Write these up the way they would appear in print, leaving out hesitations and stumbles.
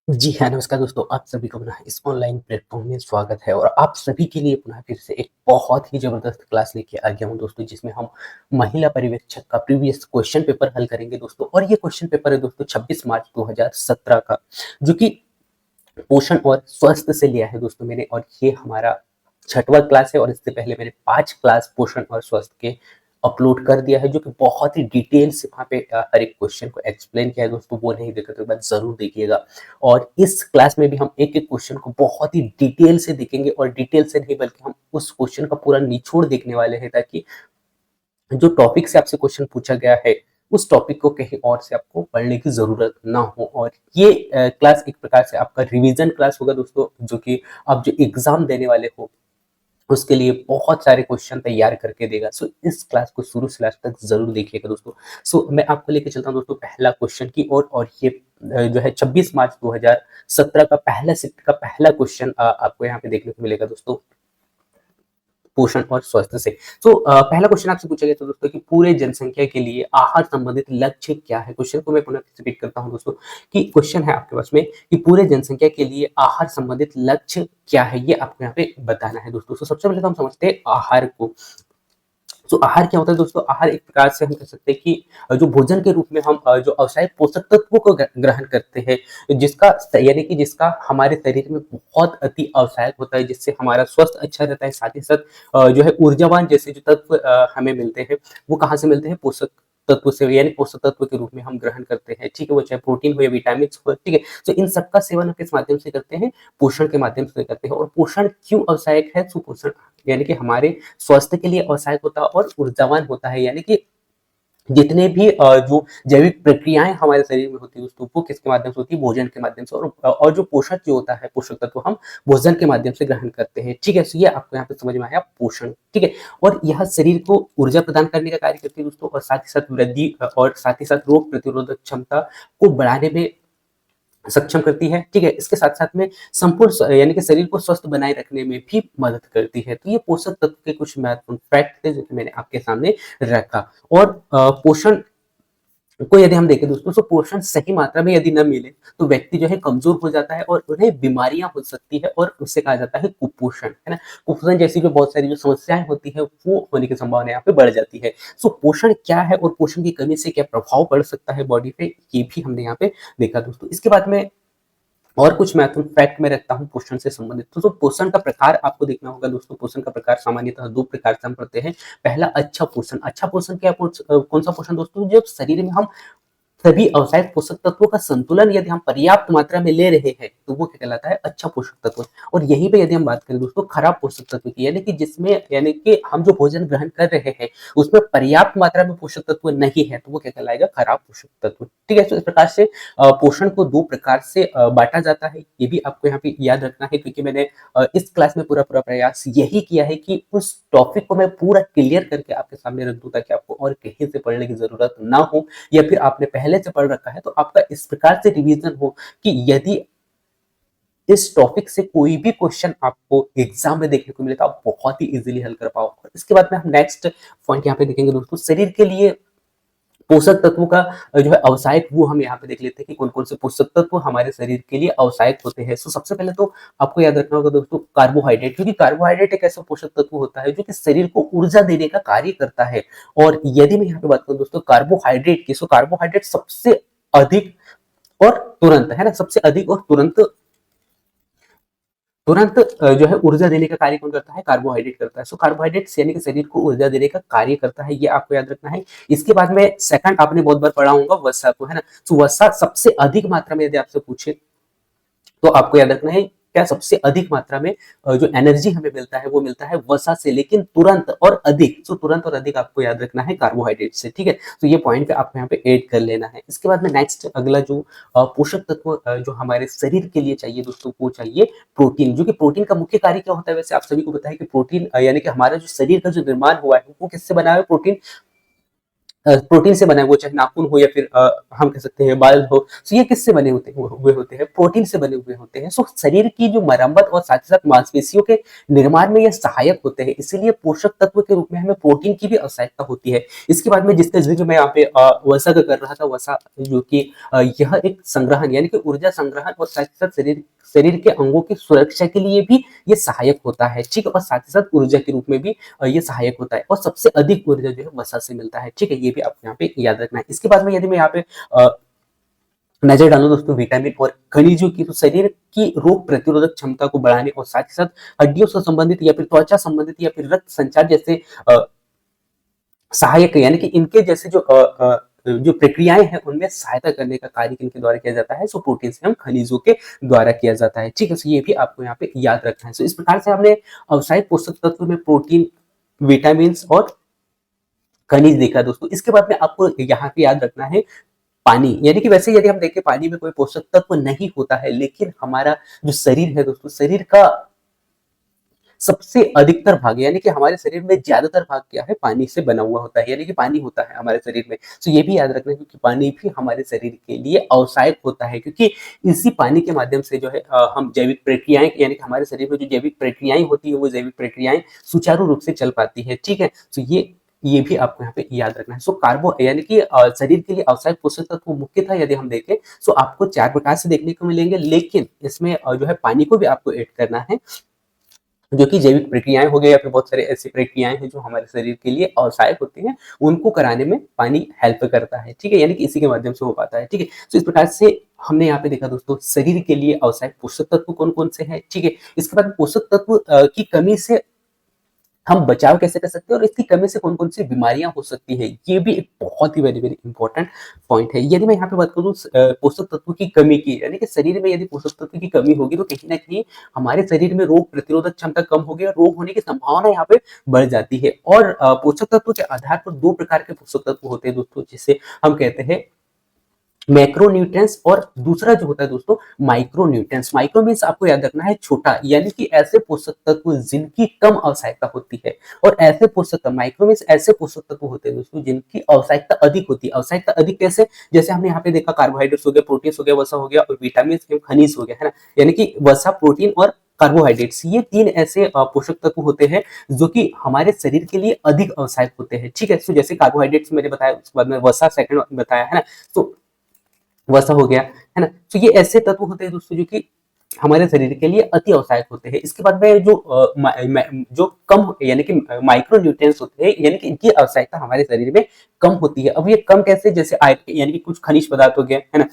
जी हाँ, नमस्कार दोस्तों, आप सभी को पुनः इस ऑनलाइन प्लेटफ़ॉर्म में स्वागत है और आप सभी के लिए पुनः फिर से एक बहुत ही ज़बरदस्त क्लास लेके आ गया हूँ दोस्तों, जिसमें हम महिला पर्यवेक्षक का प्रीवियस क्वेश्चन पेपर हल करेंगे दोस्तों। और ये क्वेश्चन पेपर है दोस्तों 26 मार्च 2017 का, जो कि पोषण और स्वास्थ्य से लिया है दोस्तों मैंने। और ये हमारा छठवां क्लास है और इससे पहले मैंने 5 क्लास पोषण और स्वास्थ्य के अपलोड कर दिया है, जो कि बहुत ही डिटेल से वहाँ पे हर एक क्वेश्चन को एक्सप्लेन किया है दोस्तों। वो नहीं देखा तो एक बार ज़रूर देखिएगा। और इस क्लास में भी हम एक-एक क्वेश्चन को बहुत ही डिटेल से देखेंगे और डिटेल से नहीं बल्कि हम उस क्वेश्चन का पूरा निचोड़ देखने वाले हैं, ताकि जो टॉपिक से आपसे क्वेश्चन पूछा गया है, उस टॉपिक को कहीं और से आपको पढ़ने की ज़रूरत ना हो। और ये क्लास एक प्रकार से आपका रिवीजन क्लास होगा दोस्तों, जो कि आप जो एग्ज़ाम देने वाले हो, उसके लिए बहुत सारे क्वेश्चन तैयार करके देगा। सो इस क्लास को शुरू से लास्ट तक ज़रूर देखिएगा दोस्तों। सो मैं आपको लेके चलता हूँ दोस्तों पहला क्वेश्चन की ओर। और ये जो है 26 मार्च 2017 का पहला शिफ्ट का पहला क्वेश्चन आपको यहाँ पे देखने को मिलेगा दोस्तों, पोषण और स्वास्थ्य से। पहला क्वेश्चन आपसे पूछा गया था दोस्तों कि पूरे जनसंख्या के लिए आहार संबंधित लक्ष्य क्या है? क्वेश्चन को मैं पुनः रिपीट करता हूँ दोस्तों, कि क्वेश्चन है आपके पास में कि पूरे जनसंख्या के लिए आहार संबंधित लक्ष्य क्या है? ये आपको यहाँ पे बताना है दोस्तों। सबसे पहले तो हम समझते हैं आहार को। तो आहार क्या होता है दोस्तों? आहार एक प्रकार से हम कह सकते हैं कि जो भोजन के रूप में हम जो आवश्यक पोषक तत्वों को ग्रहण करते हैं, जिसका यानी कि जिसका हमारे शरीर में बहुत अति आवश्यक होता है, जिससे हमारा स्वास्थ्य अच्छा रहता है। साथ ही साथ जो है ऊर्जावान जैसे जो तत्व हमें मिलते हैं, वो कहाँ से मिलते हैं? पोषक तत्व से, यानी पोषक तत्व के रूप में हम ग्रहण करते हैं, ठीक है? वो चाहे प्रोटीन हो या विटामिन हो, ठीक है? तो इन सबका सेवन हम किस माध्यम से करते हैं? पोषण के माध्यम से करते हैं। और पोषण क्यों आवश्यक है? सुपोषण यानी कि हमारे स्वास्थ्य के लिए आवश्यक होता है और ऊर्जावान होता है, यानी कि जितने भी जो जैविक प्रक्रियाएं हमारे शरीर में होती है दोस्तों, वो किसके माध्यम से होती है? भोजन के माध्यम से। और जो पोषक जो होता है, पोषक तत्व हम भोजन के माध्यम से ग्रहण करते हैं, ठीक है? तो ये आपको यहाँ पे समझ में आया, पोषण, ठीक है? और यह शरीर को ऊर्जा प्रदान करने का कार्य करती है दोस्तों, और साथ ही साथ वृद्धि और साथ ही साथ रोग प्रतिरोधक क्षमता को बढ़ाने में सक्षम करती है, ठीक है? इसके साथ-साथ में संपूर्ण यानी कि शरीर को स्वस्थ बनाए रखने में भी मदद करती है। तो ये पोषक तत्व के कुछ महत्वपूर्ण फैक्ट थे, जो कि मैंने आपके सामने रखा। और पोषण को यदि हम देखें दोस्तों, तो पोषण सही मात्रा में यदि न मिले, तो व्यक्ति जो है कमज़ोर हो जाता है और उन्हें बीमारियाँ हो सकती है, और उससे कहा जाता है कुपोषण, है ना? कुपोषण जैसी जो बहुत सारी जो समस्याएँ होती हैं, वो होने की संभावना यहाँ पे बढ़ जाती है। पोषण क्या है और पोषण की कमी से क्या प्रभाव पड़ सकता है बॉडी पे, ये भी हमने यहाँ पे देखा दोस्तों। इसके बाद में और कुछ महत्वपूर्ण फैक्ट मैं रखता हूँ पोषण से संबंधित। तो पोषण का प्रकार आपको देखना होगा दोस्तों। पोषण का प्रकार सामान्यतः 2 प्रकार से हम पढ़ते हैं। पहला अच्छा पोषण। अच्छा पोषण क्या कौन-सा पोषण दोस्तों? जब शरीर में हम सभी आवश्यक पोषक तत्वों का संतुलन यदि हम पर्याप्त मात्रा में ले रहे हैं, तो वो क्या कहलाता है? अच्छा पोषक तत्व। और यहीं पे यदि हम बात करें दोस्तों खराब पोषक तत्व की, यानी कि जिसमें यानी कि हम जो भोजन ग्रहण कर रहे हैं, उसमें पर्याप्त मात्रा में पोषक तत्व नहीं है, तो वो क्या कहलाएगा? खराब पोषक तत्व, ठीक है? तो इस प्रकार से पोषण को 2 प्रकार से बाँटा जाता है। ये भी आपको यहाँ पे याद रखना है, क्योंकि मैंने इस क्लास में पूरा-पूरा प्रयास यही किया है कि उस टॉपिक को मैं पूरा क्लियर करके आपके सामने रख दूँ, ताकि आपको और कहीं से पढ़ने की ज़रूरत ना हो, या फिर आपने पहले से पढ़ रखा है तो आपका इस प्रकार से रिवीजन हो कि यदि इस टॉपिक से कोई भी क्वेश्चन आपको एग्जाम में देखने को मिले, तो आप बहुत ही इजीली हल कर पाओ। और इसके बाद में हम नेक्स्ट पॉइंट यहाँ पे देखेंगे दोस्तों, शरीर के लिए पोषक तत्वों का जो है आवश्यक, वो हम यहाँ पे देख लेते हैं कि कौन-कौन से पोषक तत्व हमारे शरीर के लिए आवश्यक होते हैं। सबसे पहले तो आपको याद रखना होगा दोस्तों कार्बोहाइड्रेट, क्योंकि कार्बोहाइड्रेट एक ऐसा पोषक तत्व होता है जो कि शरीर को ऊर्जा देने का कार्य करता है। और यदि मैं यहाँ पे बात करूँ दोस्तों कार्बोहाइड्रेट की, कार्बोहाइड्रेट सबसे अधिक और तुरंत, है ना? सबसे अधिक और तुरंत तुरंत जो है ऊर्जा देने का कार्य कौन करता है? कार्बोहाइड्रेट करता है। कार्बोहाइड्रेट्स यानी कि शरीर को ऊर्जा देने का कार्य करता है, ये आपको याद रखना है। इसके बाद में सेकंड आपने बहुत बार पढ़ा होगा वसा को, है ना? वसा सबसे अधिक मात्रा में यदि आपसे पूछे, तो आपको याद रखना है क्या सबसे अधिक मात्रा में जो एनर्जी हमें मिलता है, वो मिलता है वसा से, लेकिन तुरंत और अधिक। तुरंत और अधिक आपको याद रखना है कार्बोहाइड्रेट से, ठीक है? तो ये पॉइंट आपको यहाँ पे ऐड कर लेना है। इसके बाद में नेक्स्ट अगला जो पोषक तत्व जो हमारे शरीर के लिए चाहिए दोस्तों, वो चाहिए प्रोटीन। जो कि प्रोटीन का मुख्य कार्य क्या होता है? वैसे आप सभी को पता है कि प्रोटीन यानी कि हमारा जो शरीर का जो निर्माण हुआ है, वो किससे बना है? प्रोटीन प्रोटीन से बना है, वो चाहे नाखून हो या फिर हम कह सकते हैं बाल हो, तो ये किससे बने होते हुए होते हैं? प्रोटीन से बने हुए होते हैं। सो शरीर की जो मरम्मत और साथ ही साथ मांसपेशियों के निर्माण में ये सहायक होते हैं, इसीलिए पोषक तत्व के रूप में हमें प्रोटीन की भी आवश्यकता होती है। इसके बाद में जिसका जिक्र मैं यहाँ पे वसा का कर रहा था, वसा जो कि यह एक संग्रहण यानी कि ऊर्जा संग्रहण और साथ ही साथ शरीर शरीर के अंगों की सुरक्षा के लिए भी ये सहायक होता है, ठीक है, और साथ ही साथ ऊर्जा के रूप में भी ये सहायक होता है, और सबसे अधिक ऊर्जा जो है वसा से मिलता है, ठीक है, ये भी आपको यहाँ पे याद रखना है। इसके बाद में यदि मैं यहाँ पे नजर डालो दोस्तों विटामिन और खनिजों की, तो शरीर की रोग प्रतिरोधक क्षमता को बढ़ाने और साथ ही साथ हड्डियों से संबंधित या फिर त्वचा संबंधित या फिर रक्त संचार जैसे सहायक यानी कि इनके जैसे जो प्रक्रियाएं हैं उनमें सहायता करने का कार्य इनके द्वारा किया जाता है। सो प्रोटीन से हम खनिजों के द्वारा किया जाता है, ठीक है, सो ये भी आपको यहाँ पे याद रखना है। सो इस प्रकार से हमने आवश्यक पोषक तत्व में प्रोटीन, विटामिन और खनिज देखा दोस्तों। इसके बाद में आपको यहाँ पे याद रखना है पानी, यानी कि वैसे यदि हम देखें पानी में कोई पोषक तत्व नहीं होता है, लेकिन हमारा जो शरीर है दोस्तों, शरीर का सबसे अधिकतर भाग यानी कि हमारे शरीर में ज्यादातर भाग क्या है, पानी से बना हुआ होता है, यानी कि पानी होता है हमारे शरीर में। तो ये भी याद रखना है क्योंकि पानी भी हमारे शरीर के लिए आवश्यक होता है, क्योंकि इसी पानी के माध्यम से जो है हम जैविक प्रक्रियाएं यानी कि हमारे शरीर में जो जैविक प्रक्रियाएं होती है वो जैविक प्रक्रियाएं सुचारू रूप से चल पाती है, ठीक है। तो ये भी आपको यहाँ पे याद रखना है। सो कार्बो यानी कि शरीर के लिए आवश्यक पोषक तत्व मुख्यतः यदि हम देखें तो आपको 4 प्रकार से देखने को मिलेंगे, लेकिन इसमें जो है पानी को भी आपको ऐड करना है, जो कि जैविक प्रक्रियाएं हो गई या फिर बहुत सारे ऐसी प्रक्रियाएं हैं जो हमारे शरीर के लिए आवश्यक होती हैं, उनको कराने में पानी हेल्प करता है, ठीक है, यानी कि इसी के माध्यम से हो पाता है, ठीक है। तो इस प्रकार से हमने यहाँ पे देखा दोस्तों शरीर के लिए आवश्यक पोषक तत्व कौन कौन से हैं, ठीक है। इसके बाद पोषक तत्व की कमी से हम बचाव कैसे कर सकते हैं और इसकी कमी से कौन कौन सी बीमारियां हो सकती है, ये भी एक बहुत ही वेरी वेरी इंपॉर्टेंट पॉइंट है। यदि मैं यहाँ पे बात करूँ पोषक तत्व की कमी की, यानी कि शरीर में यदि पोषक तत्व की कमी होगी तो कहीं ना कहीं हमारे शरीर में रोग प्रतिरोधक क्षमता कम होगी और रोग होने की संभावना यहाँ पे बढ़ जाती है। और पोषक तत्व के आधार पर 2 प्रकार के पोषक तत्व होते हैं दोस्तों, जिसे हम कहते हैं मैक्रोन्यूट्रिएंट्स और दूसरा जो होता है दोस्तों माइक्रोन्यूट्रिएंट्स। माइक्रो मींस आपको याद रखना है छोटा, यानी कि ऐसे पोषक तत्व जिनकी कम आवश्यकता होती है, और ऐसे पोषक तत्व माइक्रो मींस ऐसे पोषक तत्व होते हैं दोस्तों जिनकी आवश्यकता अधिक होती है। आवश्यकता अधिक कैसे, जैसे हमने यहाँ पे देखा कार्बोहाइड्रेट्स हो गया, प्रोटीन हो गया, वसा हो गया और विटामिन एवं खनिज हो गया, है ना, यानी कि वसा, प्रोटीन और कार्बोहाइड्रेट्स, ये 3 ऐसे पोषक तत्व होते हैं जो कि हमारे शरीर के लिए अधिक आवश्यक होते हैं, ठीक है। तो जैसे कार्बोहाइड्रेट्स मैंने बताया, उसके बाद में वसा सेकंड बताया, है ना, तो वसा हो गया, है ना। तो ये ऐसे तत्व होते हैं दोस्तों जो कि हमारे शरीर के लिए अति आवश्यक होते हैं। इसके बाद में जो कम यानी कि माइक्रो न्यूट्रिएंट्स होते हैं, यानी कि इनकी आवश्यकता हमारे शरीर में कम होती है। अब ये कम कैसे, जैसे यानी कि कुछ खनिज पदार्थ हो गया, है ना,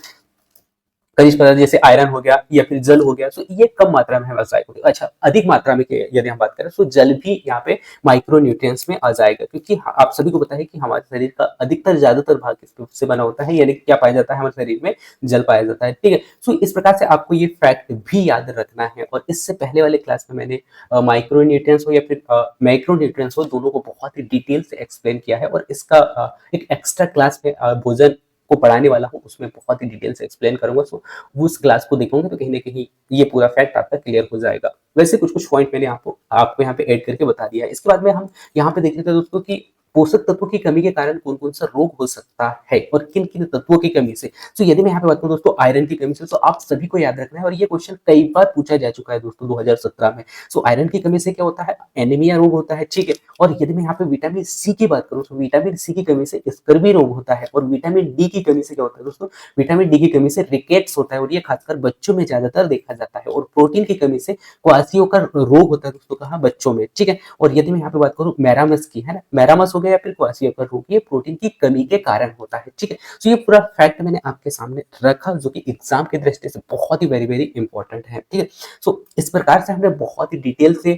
खनिज पदार्थ जैसे आयरन हो गया या फिर जल हो गया, तो ये कम मात्रा में आवश्यक होती है। अच्छा, अधिक मात्रा में यदि हम बात करें तो जल भी यहाँ पे माइक्रो न्यूट्रिएंट्स में आ जाएगा, क्योंकि आप सभी को पता है कि हमारे शरीर का अधिकतर ज्यादातर भाग किससे बना होता है, यानी कि क्या पाया जाता है हमारे शरीर में, जल पाया जाता है, ठीक है। सो इस प्रकार से आपको ये फैक्ट भी याद रखना है। और इससे पहले वाले क्लास में मैंने माइक्रो न्यूट्रिएंट्स हो या फिर मैक्रो न्यूट्रिएंट्स हो, दोनों को बहुत ही डिटेल से एक्सप्लेन किया है, और इसका एक एक्स्ट्रा क्लास में भोजन को पढ़ाने वाला हूँ, उसमें बहुत ही डिटेल से एक्सप्लेन करूंगा। सो उस क्लास को देखोगे तो कहीं ना कहीं ये पूरा फैक्ट आपका क्लियर हो जाएगा। वैसे कुछ कुछ पॉइंट मैंने आपको यहाँ पे ऐड करके बता दिया है। इसके बाद में हम यहाँ पे देख लेते हैं दोस्तों कि पोषक तत्वों की कमी के कारण कौन कौन सा रोग हो सकता है और किन किन तत्वों की कमी से। तो यदि मैं यहाँ पे बात करूँ दोस्तों आयरन की कमी से, तो आप सभी को याद रखना है, और ये क्वेश्चन कई बार पूछा जा चुका है दोस्तों 2017 में। सो आयरन की कमी से क्या होता है, एनीमिया रोग होता है, ठीक है। और यदि मैं यहाँ पे विटामिन सी की बात करूँ तो विटामिन सी की कमी से स्कर्वी रोग होता है। और विटामिन डी की कमी से क्या होता है दोस्तों, विटामिन डी की कमी से रिकेट्स होता है, और ये खासकर बच्चों में ज्यादातर देखा जाता है। और प्रोटीन की कमी से क्वासियो का रोग होता है दोस्तों, कहा बच्चों में, ठीक है। और यदि मैं यहाँ पे बात करूँ मैरामस की, है ना, मैरामस हो गया या फिर क्वासियो का रोग, ये प्रोटीन की कमी के कारण होता है, ठीक है। तो ये पूरा फैक्ट मैंने आपके सामने रखा, जो कि एग्जाम की दृष्टि से बहुत ही वेरी वेरी इंपॉर्टेंट है, ठीक है। सो इस प्रकार से हमने बहुत ही डिटेल से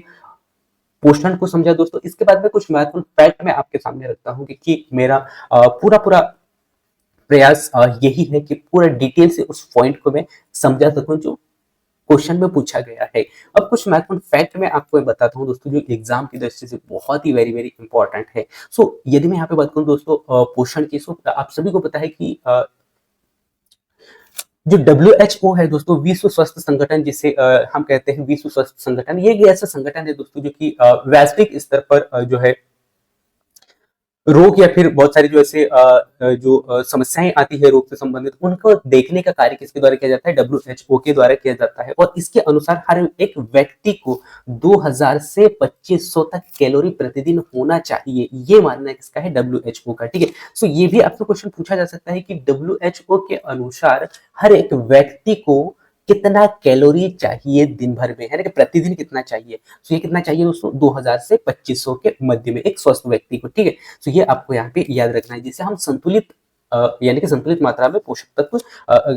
पोषण को समझा दोस्तों। इसके बाद में कुछ महत्वपूर्ण फैक्ट मैं आपके सामने रखता हूँ कि मेरा पूरा पूरा प्रयास यही है कि पूरा डिटेल से उस पॉइंट को मैं समझा सकूं जो क्वेश्चन में पूछा गया है। अब कुछ महत्वपूर्ण फैक्ट मैं आपको बताता हूं दोस्तों, जो एग्जाम की दृष्टि से बहुत ही वेरी वेरी इंपॉर्टेंट है। सो यदि मैं यहाँ पे बात करूं दोस्तों पोषण की, सो आप सभी को पता है कि जो WHO है दोस्तों, विश्व स्वास्थ्य संगठन, जिसे हम कहते हैं विश्व स्वास्थ्य संगठन, ये ऐसा संगठन है दोस्तों जो कि वैश्विक स्तर पर जो है रोग या फिर बहुत सारी जो ऐसे जो समस्याएं आती है रोग से संबंधित, उनको देखने का कार्य किसके द्वारा किया जाता है? WHO के द्वारा किया जाता है। और इसके अनुसार हर एक व्यक्ति को 2000 से 2500 तक कैलोरी प्रतिदिन होना चाहिए, ये मानना किसका है? WHO का। ठीक है, सो ये भी आपसे क्वेश्चन पूछा जा सकता है कि WHO के अनुसार हर एक व्यक्ति को कितना कैलोरी चाहिए दिन भर में, है ना, कि प्रतिदिन कितना चाहिए। तो ये कितना चाहिए दोस्तों? 2000 से 2500 के मध्य में एक स्वस्थ व्यक्ति को। ठीक है, तो ये आपको यहाँ पे याद रखना है, जिससे हम संतुलित यानी कि संतुलित मात्रा में पोषक तत्व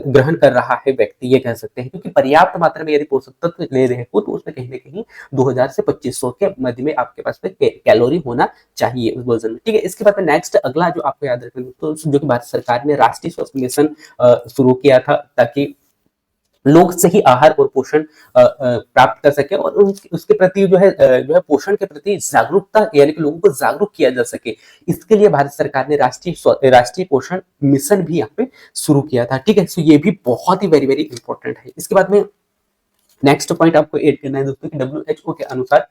ग्रहण कर रहा है व्यक्ति, ये कह सकते हैं। क्योंकि पर्याप्त मात्रा में यदि पोषक तत्व ले रहे हो तो उसमें कहीं ना कहीं 2000 से 2500 के मध्य में आपके पास में कैलोरी होना चाहिए उस भोजन में। ठीक है, इसके बाद में नेक्स्ट अगला जो आपको याद रखना है दोस्तों, जो कि भारत सरकार ने राष्ट्रीय स्वास्थ्य मिशन शुरू किया था, ताकि लोग सही आहार और पोषण प्राप्त कर सके और उसके प्रति जो है पोषण के प्रति जागरूकता, यानी कि लोगों को जागरूक किया जा सके। इसके लिए भारत सरकार ने राष्ट्रीय पोषण मिशन भी यहाँ पे शुरू किया था। ठीक है, सो ये भी बहुत ही वेरी वेरी इंपॉर्टेंट है। इसके बाद में नेक्स्ट पॉइंट आपको ऐड करना है दोस्तों कि WHO के अनुसार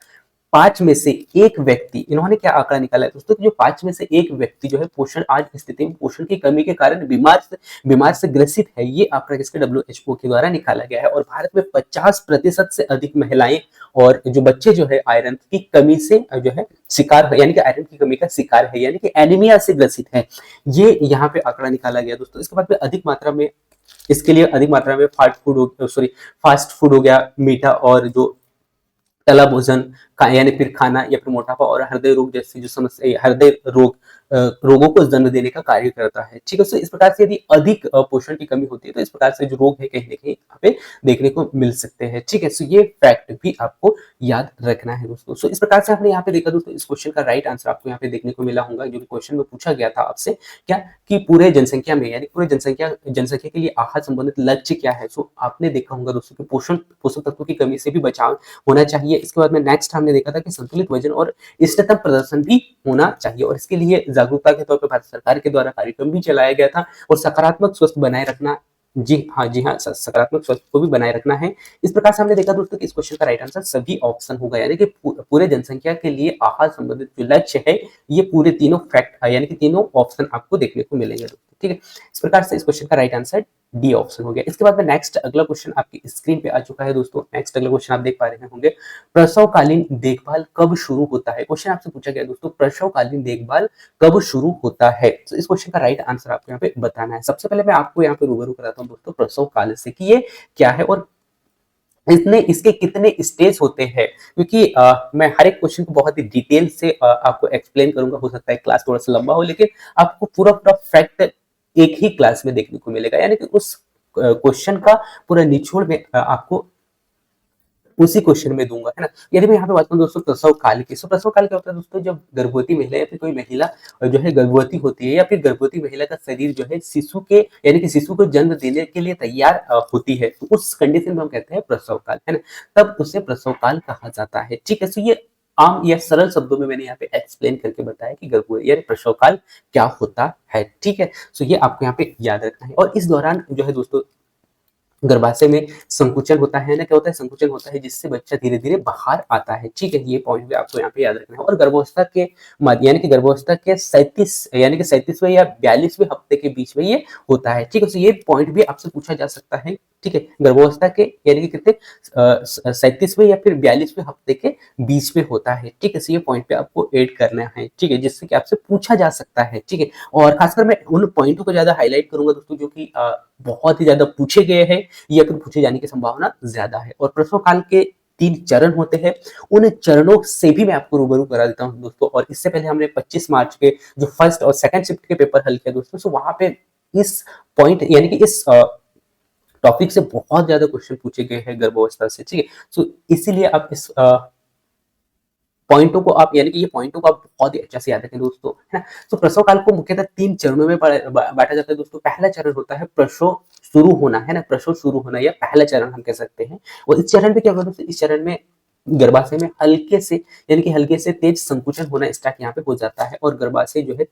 5 में से 1 व्यक्ति, इन्होंने क्या आंकड़ा निकाला है दोस्तों कि जो 5 में से 1 व्यक्ति जो है पोषण आज स्थिति में पोषण की कमी के कारण बीमार से ग्रसित है। ये आंकड़ा किसके? WHO के द्वारा निकाला गया है। और भारत में 50% से अधिक महिलाएं और जो बच्चे जो है आयरन की कमी से जो है शिकार है, यानी कि आयरन की कमी का शिकार है, यानी कि एनीमिया से ग्रसित है। ये यहाँ पे आंकड़ा निकाला गया दोस्तों। इसके बाद में अधिक मात्रा में, इसके लिए अधिक मात्रा में फास्ट फूड हो गया, मीठा और जो तला भोजन का, यानी फिर खाना या फिर मोटापा और हृदय रोग जैसी जो समस्या, हृदय रोगों को जन्म देने का कार्य करता है। ठीक है, तो इस प्रकार से यदि अधिक पोषण की कमी होती है तो इस प्रकार से जो रोग है कहीं ना कहीं यहाँ पे देखने को मिल सकते हैं। ठीक है, सो ये फैक्ट भी आपको याद रखना है दोस्तों। सो इस प्रकार से आपने यहाँ पे देखा दोस्तों, इस क्वेश्चन का राइट आंसर आपको यहाँ पे देखने को मिला होगा, जो कि क्वेश्चन में पूछा गया था आपसे, क्या कि पूरे जनसंख्या में, यानी पूरे जनसंख्या के लिए आहार संबंधित लक्ष्य क्या है। सो आपने देखा होगा दोस्तों कि पोषक तत्वों की कमी से भी बचाव होना चाहिए। इसके बाद में नेक्स्ट हमने देखा था कि संतुलित वजन और इष्टतम प्रदर्शन भी होना चाहिए, और इसके लिए जागरूकता के तौर पर भारत सरकार के द्वारा कार्यक्रम भी चलाया गया था। और सकारात्मक स्वास्थ्य बनाए रखना, जी हाँ, सकारात्मक स्वास्थ्य को भी बनाए रखना है। इस प्रकार से हमने देखा दोस्तों कि इस क्वेश्चन का राइट आंसर सभी ऑप्शन होगा, यानी कि पूरे जनसंख्या के लिए आहार संबंधित जो लक्ष्य है, ये पूरे तीनों फैक्ट, यानी कि तीनों ऑप्शन आपको देखने को मिलेंगे दोस्तों। ठीक है, इस प्रकार से इस क्वेश्चन का राइट आंसर डी ऑप्शन हो गया। इसके बाद में नेक्स्ट अगला क्वेश्चन आपकी स्क्रीन पे आ चुका है दोस्तों। नेक्स्ट अगला क्वेश्चन आप देख पा रहे होंगे, प्रसवकालीन देखभाल कब शुरू होता है। क्वेश्चन आपसे पूछा गया दोस्तों, प्रसवकालीन देखभाल कब शुरू होता है। तो इस क्वेश्चन का राइट आंसर आपको यहाँ पे बताना है। सबसे पहले मैं आपको यहाँ पे रूबरू कराता हूँ दोस्तों प्रसव काल से कि ये क्या है और इसके कितने स्टेज होते हैं, क्योंकि मैं हर एक क्वेश्चन को बहुत ही डिटेल से आपको एक्सप्लेन करूंगा। हो सकता है क्लास थोड़ा सा लंबा हो, लेकिन आपको पूरा पूरा फैक्ट एक ही क्लास में देखने को मिलेगा, यानी कि उस क्वेश्चन का पूरा निचोड़ में आपको उसी क्वेश्चन में दूंगा, है ना। यदि मैं यहाँ पे बात करूँ दोस्तों प्रसव काल की, तो प्रसव काल क्या होता है दोस्तों, जब गर्भवती महिला या फिर कोई महिला जो है गर्भवती होती है, या फिर गर्भवती महिला का शरीर जो है शिशु के, यानी कि शिशु को जन्म देने के लिए तैयार होती है, तो उस कंडीशन में हम कहते हैं प्रसव काल, है ना। तब उसे प्रसव काल कहा जाता है। ठीक है, तो ये आम या सरल शब्दों में मैंने यहाँ पे एक्सप्लेन करके बताया कि गर्भवती यानी प्रसव काल क्या होता है। ठीक है, तो ये आपको यहाँ पे याद रखना है। और इस दौरान जो है दोस्तों गर्भाशय में संकुचन होता है ना, क्या होता है? संकुचन होता है, जिससे बच्चा धीरे धीरे बाहर आता है। ठीक है, ये पॉइंट भी आपको यहाँ पे याद रखना है। और गर्भावस्था के मध्य, यानी कि गर्भावस्था के 37वें या 42वें हफ्ते के बीच में ये होता है। ठीक है, तो ये पॉइंट भी आपसे पूछा जा सकता है। ठीक है, गर्भावस्था के यानी कि कितने 37वें या फिर 42वें हफ्ते के बीच में होता है। ठीक है, तो ये पॉइंट पे आपको ऐड करना है। ठीक है, जिससे कि आपसे पूछा जा सकता है। ठीक है, और खासकर मैं उन पॉइंटों को ज्यादा हाईलाइट करूंगा दोस्तों जो कि बहुत ही ज्यादा पूछे गए हैं या फिर पूछे जाने की संभावना ज्यादा है। और प्रसव काल के 3 चरण होते हैं, उन चरणों से भी मैं आपको रूबरू करा देता हूं दोस्तों। और इससे पहले हमने 25 मार्च के जो फर्स्ट और सेकंड शिफ्ट के पेपर हल किया दोस्तों, सो वहां पे इस पॉइंट यानी कि इस टॉपिक से बहुत ज्यादा क्वेश्चन पूछे गए हैं गर्भावस्था से। ठीक है, सो इसीलिए आप इस पॉइंटों को आप, यानी कि ये पॉइंटों को आप बहुत ही अच्छे से याद रखें दोस्तों, है ना। तो प्रसव काल को मुख्यतः 3 चरणों में बांटा जाता है दोस्तों। पहला चरण होता है प्रसव शुरू होना, है ना, प्रसव शुरू होना, या पहला चरण हम कह सकते हैं। और इस चरण में क्या होगा दोस्तों, इस चरण में गर्भाशय में हल्के से, यानी कि हल्के से तेज संकुचन होना स्टार्ट यहाँ पे हो जाता है, और गर्भाशय जो है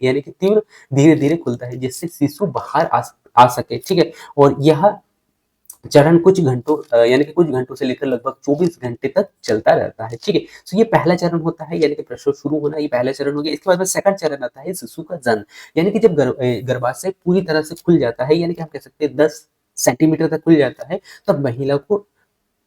यानी कि तीव्र धीरे धीरे खुलता है, जिससे शिशु बाहर आ सके। ठीक है, और यह चरण कुछ घंटों यानी कि कुछ घंटों से लेकर लगभग 24 घंटे तक चलता रहता है, ठीक है। तो ये पहला चरण होता है, यानी कि प्रसव शुरू होना, ये पहला चरण हो गया। इसके बाद में सेकंड चरण आता है शिशु का जन्म, यानी कि जब गर्भाशय पूरी तरह से खुल जाता है, यानी कि हम कह सकते हैं 10 सेंटीमीटर तक खुल जाता है, तब महिला को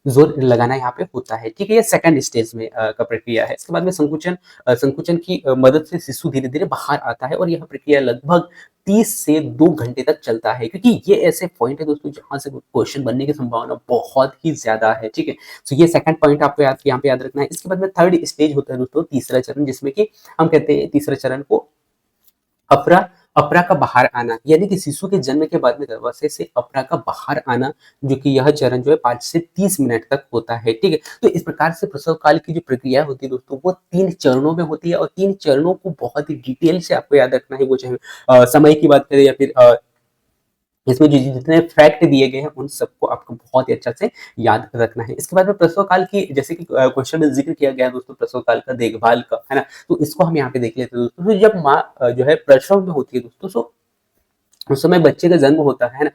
जोर लगाना यहाँ पे होता है, ठीक है। ये सेकंड स्टेज में का प्रक्रिया है। इसके बाद में संकुचन की मदद से शिशु धीरे-धीरे बाहर आता है, और यह प्रक्रिया लगभग 30 से 2 घंटे तक चलता है, क्योंकि ये ऐसे पॉइंट है दोस्तों जहाँ से क्वेश्चन बनने की संभावना बहुत ही ज़्यादा है, ठीक है। तो ये सेकंड पॉइंट आपको यहाँ पे याद रखना है। इसके बाद में थर्ड स्टेज होता है दोस्तों, तीसरा चरण, जिसमें कि हम कहते हैं तीसरे चरण को अपरा अपरा का बाहर आना, यानी कि शिशु के जन्म के बाद में गर्भाशय से अपरा का बाहर आना, जो कि यह चरण जो है 5 से 30 मिनट तक होता है, ठीक है। तो इस प्रकार से प्रसव काल की जो प्रक्रिया होती है दोस्तों, वो 3 चरणों में होती है, और 3 चरणों को बहुत ही डिटेल से आपको याद रखना है। वो चाहे समय की बात करें या फिर इसमें जो जितने फैक्ट दिए गए हैं उन सबको आपको बहुत ही अच्छा से याद रखना है। इसके बाद में प्रसव काल की, जैसे कि क्वेश्चन में जिक्र किया गया है दोस्तों, प्रसव काल का देखभाल का, है ना। तो इसको हम यहाँ पे देख लेते हैं दोस्तों। तो जब माँ जो है प्रसव में होती है दोस्तों, सो उस समय बच्चे का जन्म होता है ना,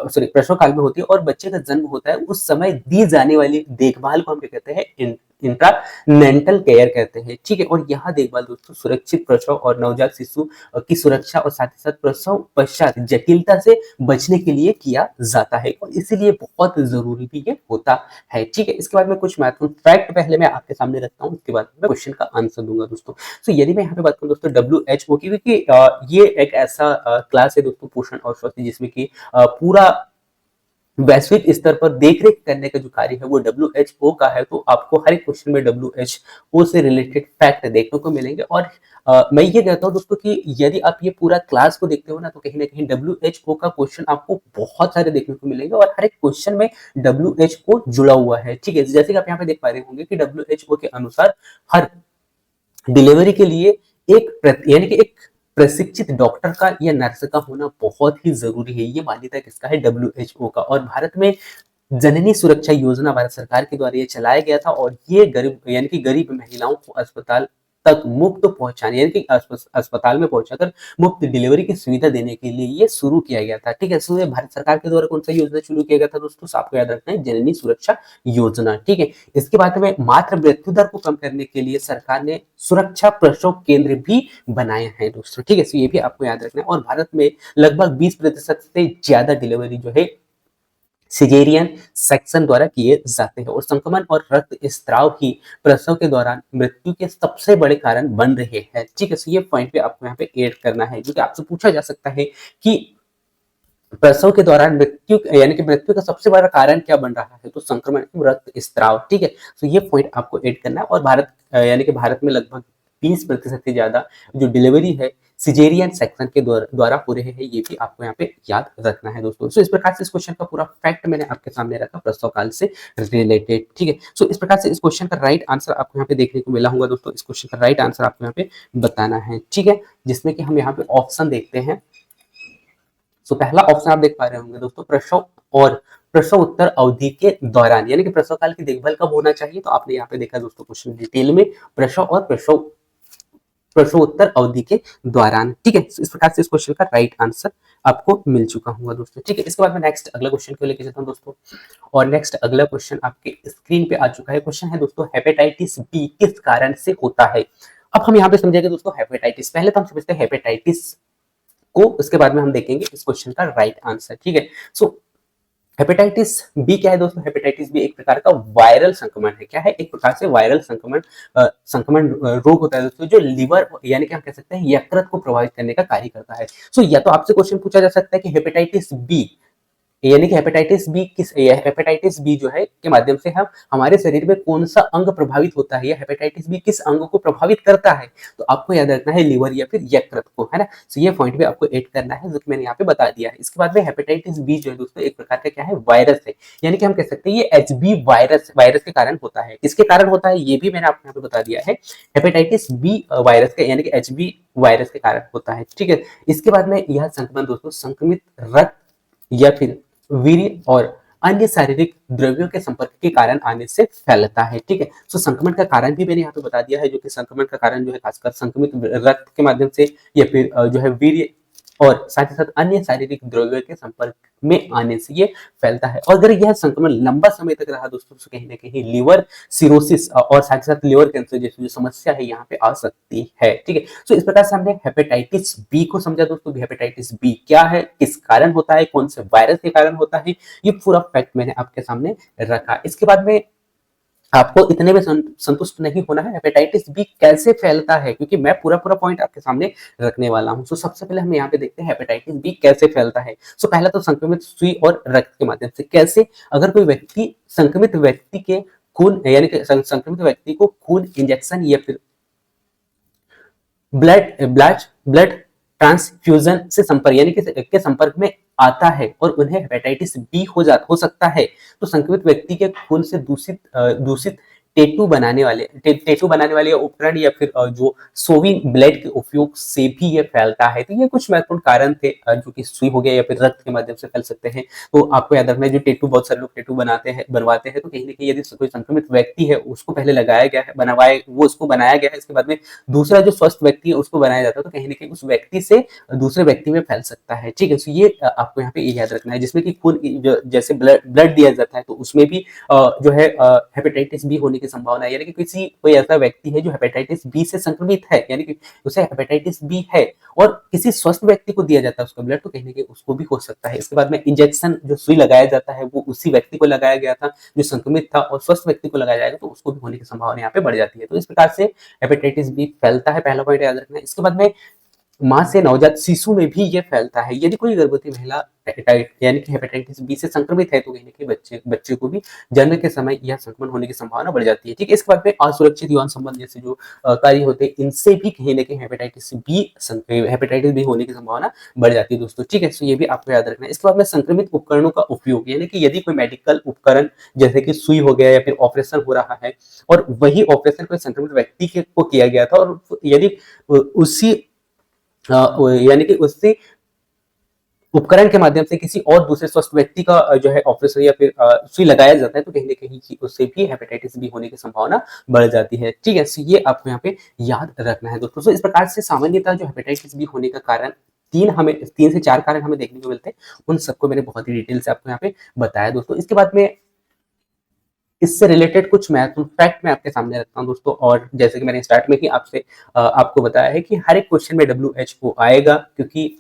सॉरी, प्रसव काल में होती है और बच्चे का जन्म होता है, उस समय दी जाने वाली देखभाल को हम क्या कहते हैं, इंट्रानेंटल केयर कहते हैं, ठीक है। और यह देखभाल दोस्तों सुरक्षित प्रसव और नवजात शिशु की सुरक्षा, और साथ ही साथ प्रसव पश्चात जटिलता से बचने के लिए किया जाता है, और इसीलिए बहुत जरूरी भी ये होता है, ठीक है। इसके बाद में कुछ महत्वपूर्ण फैक्ट पहले मैं आपके सामने रखता हूँ, उसके बाद मैं क्वेश्चन का आंसर दूंगा दोस्तों। तो यदि मैं यहाँ पे बात करूँ दोस्तों WHO की, क्योंकि ये एक ऐसा क्लास है दोस्तों, पोषण और स्वास्थ्य, जिसमें कि पूरा वैश्विक स्तर पर देखरेख करने का जो कार्य है वो WHO का है। तो आपको हर एक क्वेश्चन में WHO से रिलेटेड फैक्ट देखने को मिलेंगे। और मैं ये कहता हूँ दोस्तों कि यदि आप ये पूरा क्लास को देखते हो ना, तो कहीं ना कहीं WHO का क्वेश्चन आपको बहुत सारे देखने को मिलेंगे, और हर एक क्वेश्चन में WHO जुड़ा हुआ है, ठीक है। जैसे कि आप यहाँ पे देख पा रहे होंगे कि WHO के अनुसार हर डिलीवरी के लिए यानी कि एक प्रशिक्षित डॉक्टर का या नर्स का होना बहुत ही जरूरी है। ये मान्यता किसका है, WHO का। और भारत में जननी सुरक्षा योजना भारत सरकार के द्वारा ये चलाया गया था, और ये गरीब यानी कि गरीब महिलाओं को अस्पताल तक मुफ्त पहुंचाने, यानी कि अस्पताल में पहुंचाकर मुफ्त डिलीवरी की सुविधा देने के लिए ये शुरू किया गया था, ठीक है। तो ये भारत सरकार के द्वारा कौन सा योजना शुरू किया गया था दोस्तों, तो आपको याद रखना है, जननी सुरक्षा योजना, ठीक है। इसके बाद में मातृ मृत्यु दर को कम करने के लिए सरकार ने सुरक्षा प्रसव केंद्र भी बनाए हैं दोस्तों, ठीक है। तो ये भी आपको याद रखना है। और भारत में लगभग 20% से ज्यादा डिलीवरी जो है सिजेरियन सेक्शन द्वारा किए जाते हैं, और संक्रमण और रक्त स्त्राव ही प्रसव के दौरान मृत्यु के सबसे बड़े कारण बन रहे हैं, ठीक है। तो ये पॉइंट पे आपको यहाँ पे ऐड करना है, क्योंकि आपसे पूछा जा सकता है कि प्रसव के दौरान मृत्यु यानी कि मृत्यु का सबसे बड़ा कारण क्या बन रहा है, तो संक्रमण, रक्त स्त्राव, ठीक है। तो ये पॉइंट आपको ऐड करना है। और यानी कि भारत में लगभग 20% से ज्यादा जो डिलीवरी है सिजेरियन सेक्शन के द्वारा हो रहे हैं, ये भी आपको यहाँ पे याद रखना है दोस्तों। सो इस प्रकार से इस क्वेश्चन का पूरा फैक्ट मैंने आपके सामने रखा प्रसव काल से रिलेटेड, ठीक है। सो इस प्रकार से इस क्वेश्चन का राइट आंसर आपको यहाँ पे देखने को मिला होगा दोस्तों। इस क्वेश्चन का राइट आंसर आपको यहाँ पे बताना है, ठीक है, जिसमें कि हम यहाँ पे ऑप्शन देखते हैं। सो पहला ऑप्शन आप देख पा रहे होंगे दोस्तों, प्रसव और प्रसव उत्तर अवधि के दौरान, यानी कि प्रसव काल की देखभाल कब होना चाहिए, तो आपने यहाँ पे देखा दोस्तों क्वेश्चन डिटेल में, प्रसव और प्रसवोत्तर अवधि के दौरान, ठीक है। इस प्रकार से इस क्वेश्चन का राइट आंसर आपको मिल चुका होगा दोस्तों, ठीक है। इसके बाद मैं नेक्स्ट अगला क्वेश्चन को लेकर चलता हूं दोस्तों, और नेक्स्ट अगला क्वेश्चन आपके स्क्रीन पे आ चुका है। क्वेश्चन है दोस्तों, हेपेटाइटिस बी किस कारण से होता है। अब हम यहाँ पे समझेंगे दोस्तों हेपेटाइटिस, पहले तो हम समझते हैं हेपेटाइटिस को, उसके बाद में हम देखेंगे इस क्वेश्चन का राइट आंसर, ठीक है। सो हेपेटाइटिस बी क्या है दोस्तों, हेपेटाइटिस बी एक प्रकार का वायरल संक्रमण है। क्या है, एक प्रकार से वायरल संक्रमण रोग होता है दोस्तों, जो लिवर यानी कि हम कह सकते हैं यकृत को प्रभावित करने का कार्य करता है। सो या तो आपसे क्वेश्चन पूछा जा सकता है कि हेपेटाइटिस बी यानी कि हेपेटाइटिस बी जो है के माध्यम से हम हमारे शरीर में कौन सा अंग प्रभावित होता है, या हेपेटाइटिस बी किस अंग को प्रभावित करता है, तो आपको याद रखना है लिवर या फिर यकृत को, है ना। तो ये पॉइंट भी आपको ऐड करना है, जो कि मैंने यहाँ पे बता दिया है। इसके बाद में हेपेटाइटिस बी जो है दोस्तों एक प्रकार का क्या है, वायरस है, यानी कि हम कह सकते हैं ये एचबी वायरस के कारण होता है। किसके कारण होता है, ये भी मैंने आपको यहाँ पे बता दिया है, हेपेटाइटिस बी वायरस के यानी कि एचबी वायरस के कारण होता है, ठीक है। इसके बाद में यह संक्रमण दोस्तों संक्रमित रक्त या फिर वीर्य और अन्य शारीरिक द्रव्यों के संपर्क के कारण आने से फैलता है, ठीक है। तो संक्रमण का कारण भी मैंने यहाँ पे बता दिया है, जो कि संक्रमण का कारण जो है खासकर संक्रमित रक्त के माध्यम से या फिर जो है वीर्य और साथ ही साथ अन्य शारीरिक द्रव्यों के संपर्क में आने से ये फैलता है। और अगर यह संक्रमण लंबा समय तक रहा दोस्तों तो कहीं ना कहीं लिवर सिरोसिस और साथ ही साथ लिवर कैंसर जैसी जो समस्या है यहाँ पे आ सकती है। ठीक है, तो इस प्रकार से हमने हेपेटाइटिस बी को समझा दोस्तों। हेपेटाइटिस बी क्या है, किस कारण होता है, कौन से वायरस के कारण होता है, ये पूरा फैक्ट मैंने आपके सामने रखा। इसके बाद में आपको इतने में संतुष्ट नहीं होना है, हेपेटाइटिस बी कैसे फैलता है, क्योंकि मैं पूरा पूरा पॉइंट आपके सामने रखने वाला हूं। तो सबसे पहले हम यहाँ पे देखते हैं हेपेटाइटिस बी कैसे फैलता है। तो पहला तो संक्रमित सुई और रक्त के माध्यम से। कैसे, अगर कोई व्यक्ति संक्रमित व्यक्ति के खून यानी कि संक्रमित व्यक्ति को खून इंजेक्शन या फिर ब्लड ब्लड ब्लड ट्रांसफ्यूजन से संपर्क यानी कि के संपर्क में आता है और उन्हें हेपेटाइटिस बी हो सकता है, तो संक्रमित व्यक्ति के खून से दूषित दूषित टेटू बनाने वाले उपकरण या फिर जो सोविन ब्लेड के उपयोग से भी ये फैलता है। तो ये कुछ महत्वपूर्ण कारण थे जो कि सुई हो गया या फिर रक्त के माध्यम से फैल सकते हैं। तो आपको याद रखना है, जो टेटू बहुत सारे लोग टेटू बनवाते हैं, तो कहीं ना कहीं यदि कोई संक्रमित व्यक्ति है उसको पहले लगाया गया है, बनवाया वो उसको बनाया गया है, इसके बाद में दूसरा जो स्वस्थ व्यक्ति है उसको बनाया जाता है, तो कहीं ना कहीं उस व्यक्ति से दूसरे व्यक्ति में फैल सकता है। ठीक है, तो ये आपको यहाँ पे ये याद रखना है। जिसमें कि खून जैसे ब्लड दिया जाता है तो उसमें भी जो है हेपेटाइटिस बी होने की संभावना है। यानी कि कोई ऐसा व्यक्ति है जो हेपेटाइटिस बी से संक्रमित है, यानी कि उसे हेपेटाइटिस बी है और किसी स्वस्थ व्यक्ति को दिया जाता है उसका ब्लड, तो कहीं ना कहीं उसको भी हो सकता है। इसके बाद में इंजेक्शन जो सुई लगाया जाता है वो उसी व्यक्ति को लगाया गया था जो संक्रमित था और स्वस्थ व्यक्ति को लगाया जाएगा तो उसको भी होने की संभावना यहाँ पे बढ़ जाती है। तो इस प्रकार से हेपेटाइटिस बी फैलता है, पहला पॉइंट याद रखना है। इसके बाद में मां से नवजात शिशु में भी ये फैलता है। यदि कोई गर्भवती महिला यानी कि हेपेटाइटिस बी से संक्रमित है तो कहीं ना कहीं बच्चे को भी जन्म के समय यह संक्रमण होने की संभावना बढ़ जाती है। ठीक है, इसके बाद में असुरक्षित यौन संबंध जैसे जो कार्य होते हैं इनसे भी कहीं ना कहीं हेपेटाइटिस बी होने की संभावना बढ़ जाती है दोस्तों। ठीक है, तो ये भी आपको याद रखना है। इसके बाद में संक्रमित उपकरणों का उपयोग, यानी कि यदि कोई मेडिकल उपकरण जैसे कि सुई हो गया या फिर ऑपरेशन हो रहा है और वही ऑपरेशन कोई संक्रमित व्यक्ति को किया गया था और यदि उसी यानी कि उससे उपकरण के माध्यम से किसी और दूसरे स्वस्थ व्यक्ति का जो है ऑपरेशन या फिर सुई लगाया जाता है तो कहीं ना कहीं उससे भी हेपेटाइटिस बी होने की संभावना बढ़ जाती है। ठीक है, तो ये आपको यहाँ पे याद रखना है दोस्तों। तो इस प्रकार से सामान्यतः जो हेपेटाइटिस बी होने का कारण तीन से चार कारण हमें देखने को मिलते हैं। उन सबको मैंने बहुत ही डिटेल से आपको यहाँ पे बताया दोस्तों। इसके बाद में इससे रिलेटेड कुछ महत्वपूर्ण फैक्ट मैं आपके सामने रखता हूं दोस्तों। और जैसे कि मैंने स्टार्ट में ही आपको बताया है कि हर एक क्वेश्चन में WHO आएगा, क्योंकि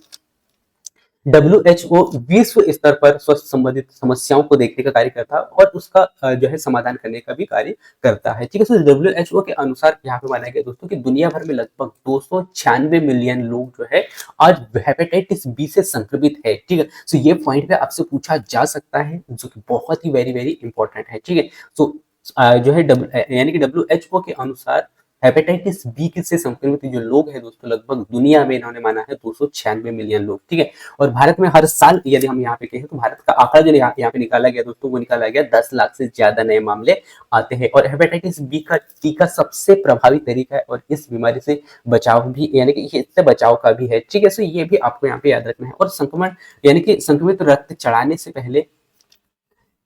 WHO विश्व स्तर पर स्वास्थ्य संबंधित समस्याओं को देखने का कार्य करता है और उसका जो है समाधान करने का भी कार्य करता है। ठीक है, तो WHO के अनुसार यहाँ पे माना गया दोस्तों कि दुनिया भर में लगभग 296 मिलियन लोग जो है आज हेपेटाइटिस बी से संक्रमित है। ठीक है, तो ये पॉइंट पे आपसे पूछा जा सकता है जो कि बहुत ही वेरी वेरी इंपॉर्टेंट है। ठीक है, तो जो है यानी कि WHO के अनुसार हेपेटाइटिस बी से संक्रमित जो लोग हैं दोस्तों लगभग दुनिया में इन्होंने माना है 296 मिलियन लोग। ठीक है, और भारत में हर साल यदि हम यहाँ पे कहें तो भारत का आंकड़ा जो यहाँ पे निकाला गया दोस्तों वो निकाला गया 10 लाख से ज्यादा नए मामले आते हैं। और हेपेटाइटिस बी का टीका सबसे प्रभावी तरीका है और इस बीमारी से बचाव भी यानी कि इससे बचाव का भी है। ठीक है, तो ये भी आपको यहाँ पे याद रखना है। और संक्रमण यानी कि संक्रमित रक्त चढ़ाने से पहले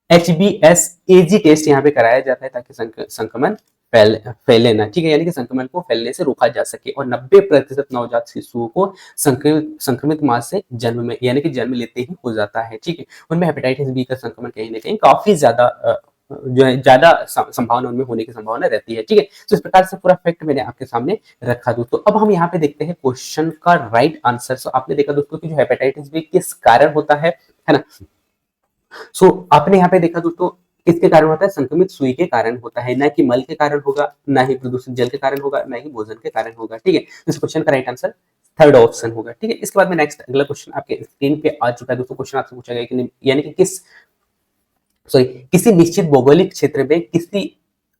HBsAg टेस्ट यहाँ पे कराया जाता है ताकि संक्रमण फैले ना। ठीक है, यानी कि संक्रमण को फैलने से रोका जा सके। और 90% नवजात शिशुओं को संक्रमित मां से जन्म में यानी कि जन्म लेते ही हो जाता है। ठीक है, उनमें हेपेटाइटिस बी का संक्रमण कहीं ना कहीं काफी ज्यादा जो है ज्यादा संभावना उनमें होने की संभावना रहती है। ठीक है, तो इस प्रकार से पूरा फैक्ट मैंने आपके सामने रखा दोस्तों। अब हम यहाँ पे देखते हैं क्वेश्चन का राइट आंसर। सो आपने देखा दोस्तों कि जो हेपेटाइटिस बी किस कारण होता है ना। आपने यहाँ पे देखा दोस्तों किसके कारण होता है, संक्रमित सुई के कारण होता है, ना कि मल के कारण होगा, ना ही प्रदूषित जल के कारण होगा, ना ही भोजन के कारण होगा। ठीक है, इस क्वेश्चन का राइट आंसर थर्ड ऑप्शन होगा। ठीक है, इसके बाद में नेक्स्ट अगला क्वेश्चन आपके स्क्रीन पे आ चुका है दोस्तों। क्वेश्चन आपसे पूछा गया कि यानी कि किसी निश्चित भौगोलिक क्षेत्र में किसी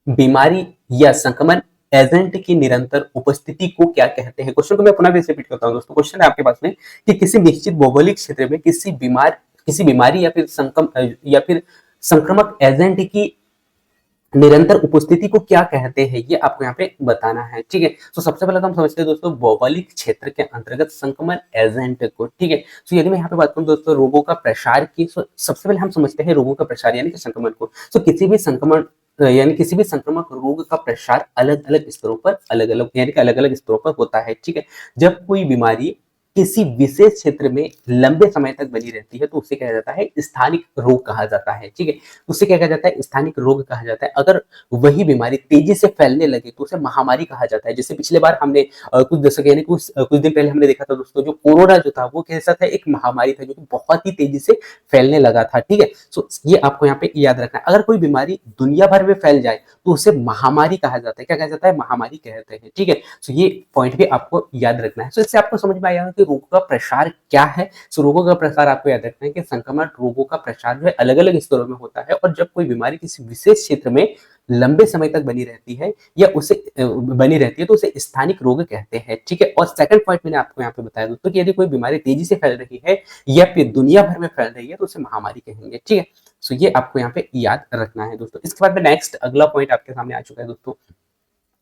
बीमारी या संक्रमण एजेंट की निरंतर उपस्थिति को क्या कहते हैं। क्वेश्चन को मैं पुनः रिपीट करता हूं दोस्तों। क्वेश्चन है आपके पास में कि किसी निश्चित भौगोलिक क्षेत्र में किसी बीमारी या फिर संक्रामक एजेंट की निरंतर उपस्थिति को क्या कहते हैं, ये आपको यहाँ पे बताना है। ठीक है, तो सबसे पहले तो हम समझते हैं दोस्तों भौगोलिक क्षेत्र के अंतर्गत संक्रमण एजेंट को। ठीक है, तो यदि मैं यहाँ पे बात करूँ दोस्तों रोगों का प्रसार की, तो सबसे पहले हम समझते हैं रोगों का प्रसार यानी कि संक्रमण को। तो किसी भी संक्रमक रोग का प्रसार अलग अलग स्तरों पर अलग अलग स्तरों पर होता है। ठीक है, जब कोई बीमारी किसी विशेष क्षेत्र में लंबे समय तक बनी रहती है तो उसे कहा जाता है स्थानिक रोग कहा जाता है। ठीक है, उसे क्या कहा जाता है? स्थानिक रोग कहा जाता है। अगर वही बीमारी तेजी से फैलने लगे तो उसे महामारी कहा जाता है। जैसे पिछले बार हमने कुछ दशक यानी कुछ दिन पहले हमने देखा था दोस्तों, जो कोरोना जो था वो कैसा था? एक महामारी था जो कि बहुत ही तेजी से फैलने लगा था। ठीक है, सो ये आपको यहाँ पे याद रखना है। अगर कोई बीमारी दुनिया भर में फैल जाए तो उसे महामारी कहा जाता है। क्या कहा जाता है? महामारी कहते हैं। ठीक है, सो ये पॉइंट भी आपको याद रखना है। सो इससे आपको समझ में आया कि रोगों का प्रसार क्या है। सो रोगों का प्रसार आपको याद रखना है कि संक्रमण रोगों का प्रसार जो है अलग अलग स्तरों में होता है, और जब कोई बीमारी किसी विशेष क्षेत्र में लंबे समय तक बनी रहती है या उसे बनी रहती है तो उसे स्थानिक रोग कहते हैं। ठीक है, और सेकंड पॉइंट मैंने आपको यहाँ पे बताया दोस्तों कि यदि कोई बीमारी तेजी से फैल रही है या फिर दुनिया भर में फैल रही है तो उसे महामारी कहेंगे। ठीक है, सो ये आपको यहाँ पे याद रखना है दोस्तों। इसके बाद में नेक्स्ट अगला पॉइंट आपके सामने आ चुका है दोस्तों।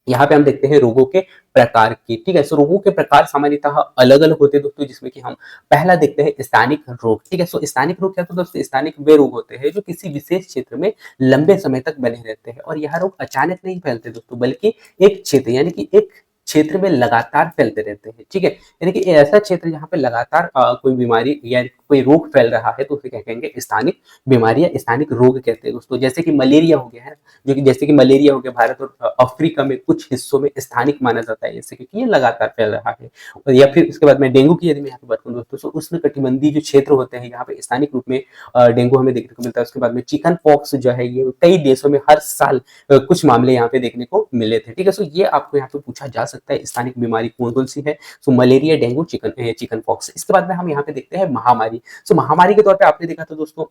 यहाँ पे हम देखते हैं रोगों के प्रकार की। ठीक है, सो रोगों के प्रकार सामान्यतः अलग अलग होते हैं दोस्तों, जिसमें कि हम पहला देखते हैं स्थानिक रोग। ठीक है, सो स्थानिक रोग क्या होता है दोस्तों? स्थानिक वे रोग होते हैं जो किसी विशेष क्षेत्र में लंबे समय तक बने रहते हैं, और यह रोग अचानक नहीं फैलते दोस्तों, बल्कि एक क्षेत्र यानी कि एक क्षेत्र में लगातार फैलते रहते हैं। ठीक है, यानी कि ऐसा क्षेत्र जहाँ पे लगातार कोई बीमारी या कोई रोग फैल रहा है तो उसे क्या कहेंगे? स्थानिक बीमारी या स्थानिक रोग कहते हैं दोस्तों। जैसे कि मलेरिया हो गया है, जो कि जैसे कि मलेरिया हो गया भारत और अफ्रीका में कुछ हिस्सों में स्थानिक माना जाता है जैसे, क्योंकि ये लगातार फैल रहा है। या फिर उसके बाद में डेंगू की यदि मैं यहाँ पे बात करूँ दोस्तों, तो उष्ण कटिबंधीय जो क्षेत्र होते हैं यहाँ पे स्थानिक रूप में डेंगू हमें देखने को मिलता है। उसके बाद में चिकन पॉक्स जो है ये कई देशों में हर साल कुछ मामले यहाँ पे देखने को मिले थे। ठीक है, सो ये आपको यहाँ पे पूछा जा सकता है स्थानिक बीमारी कौन कौन सी है। सो मलेरिया, डेंगू, चिकन पॉक्स। इसके बाद में हम यहाँ पे देखते हैं महामारी। सो महामारी के तौर पे आपने देखा था दोस्तों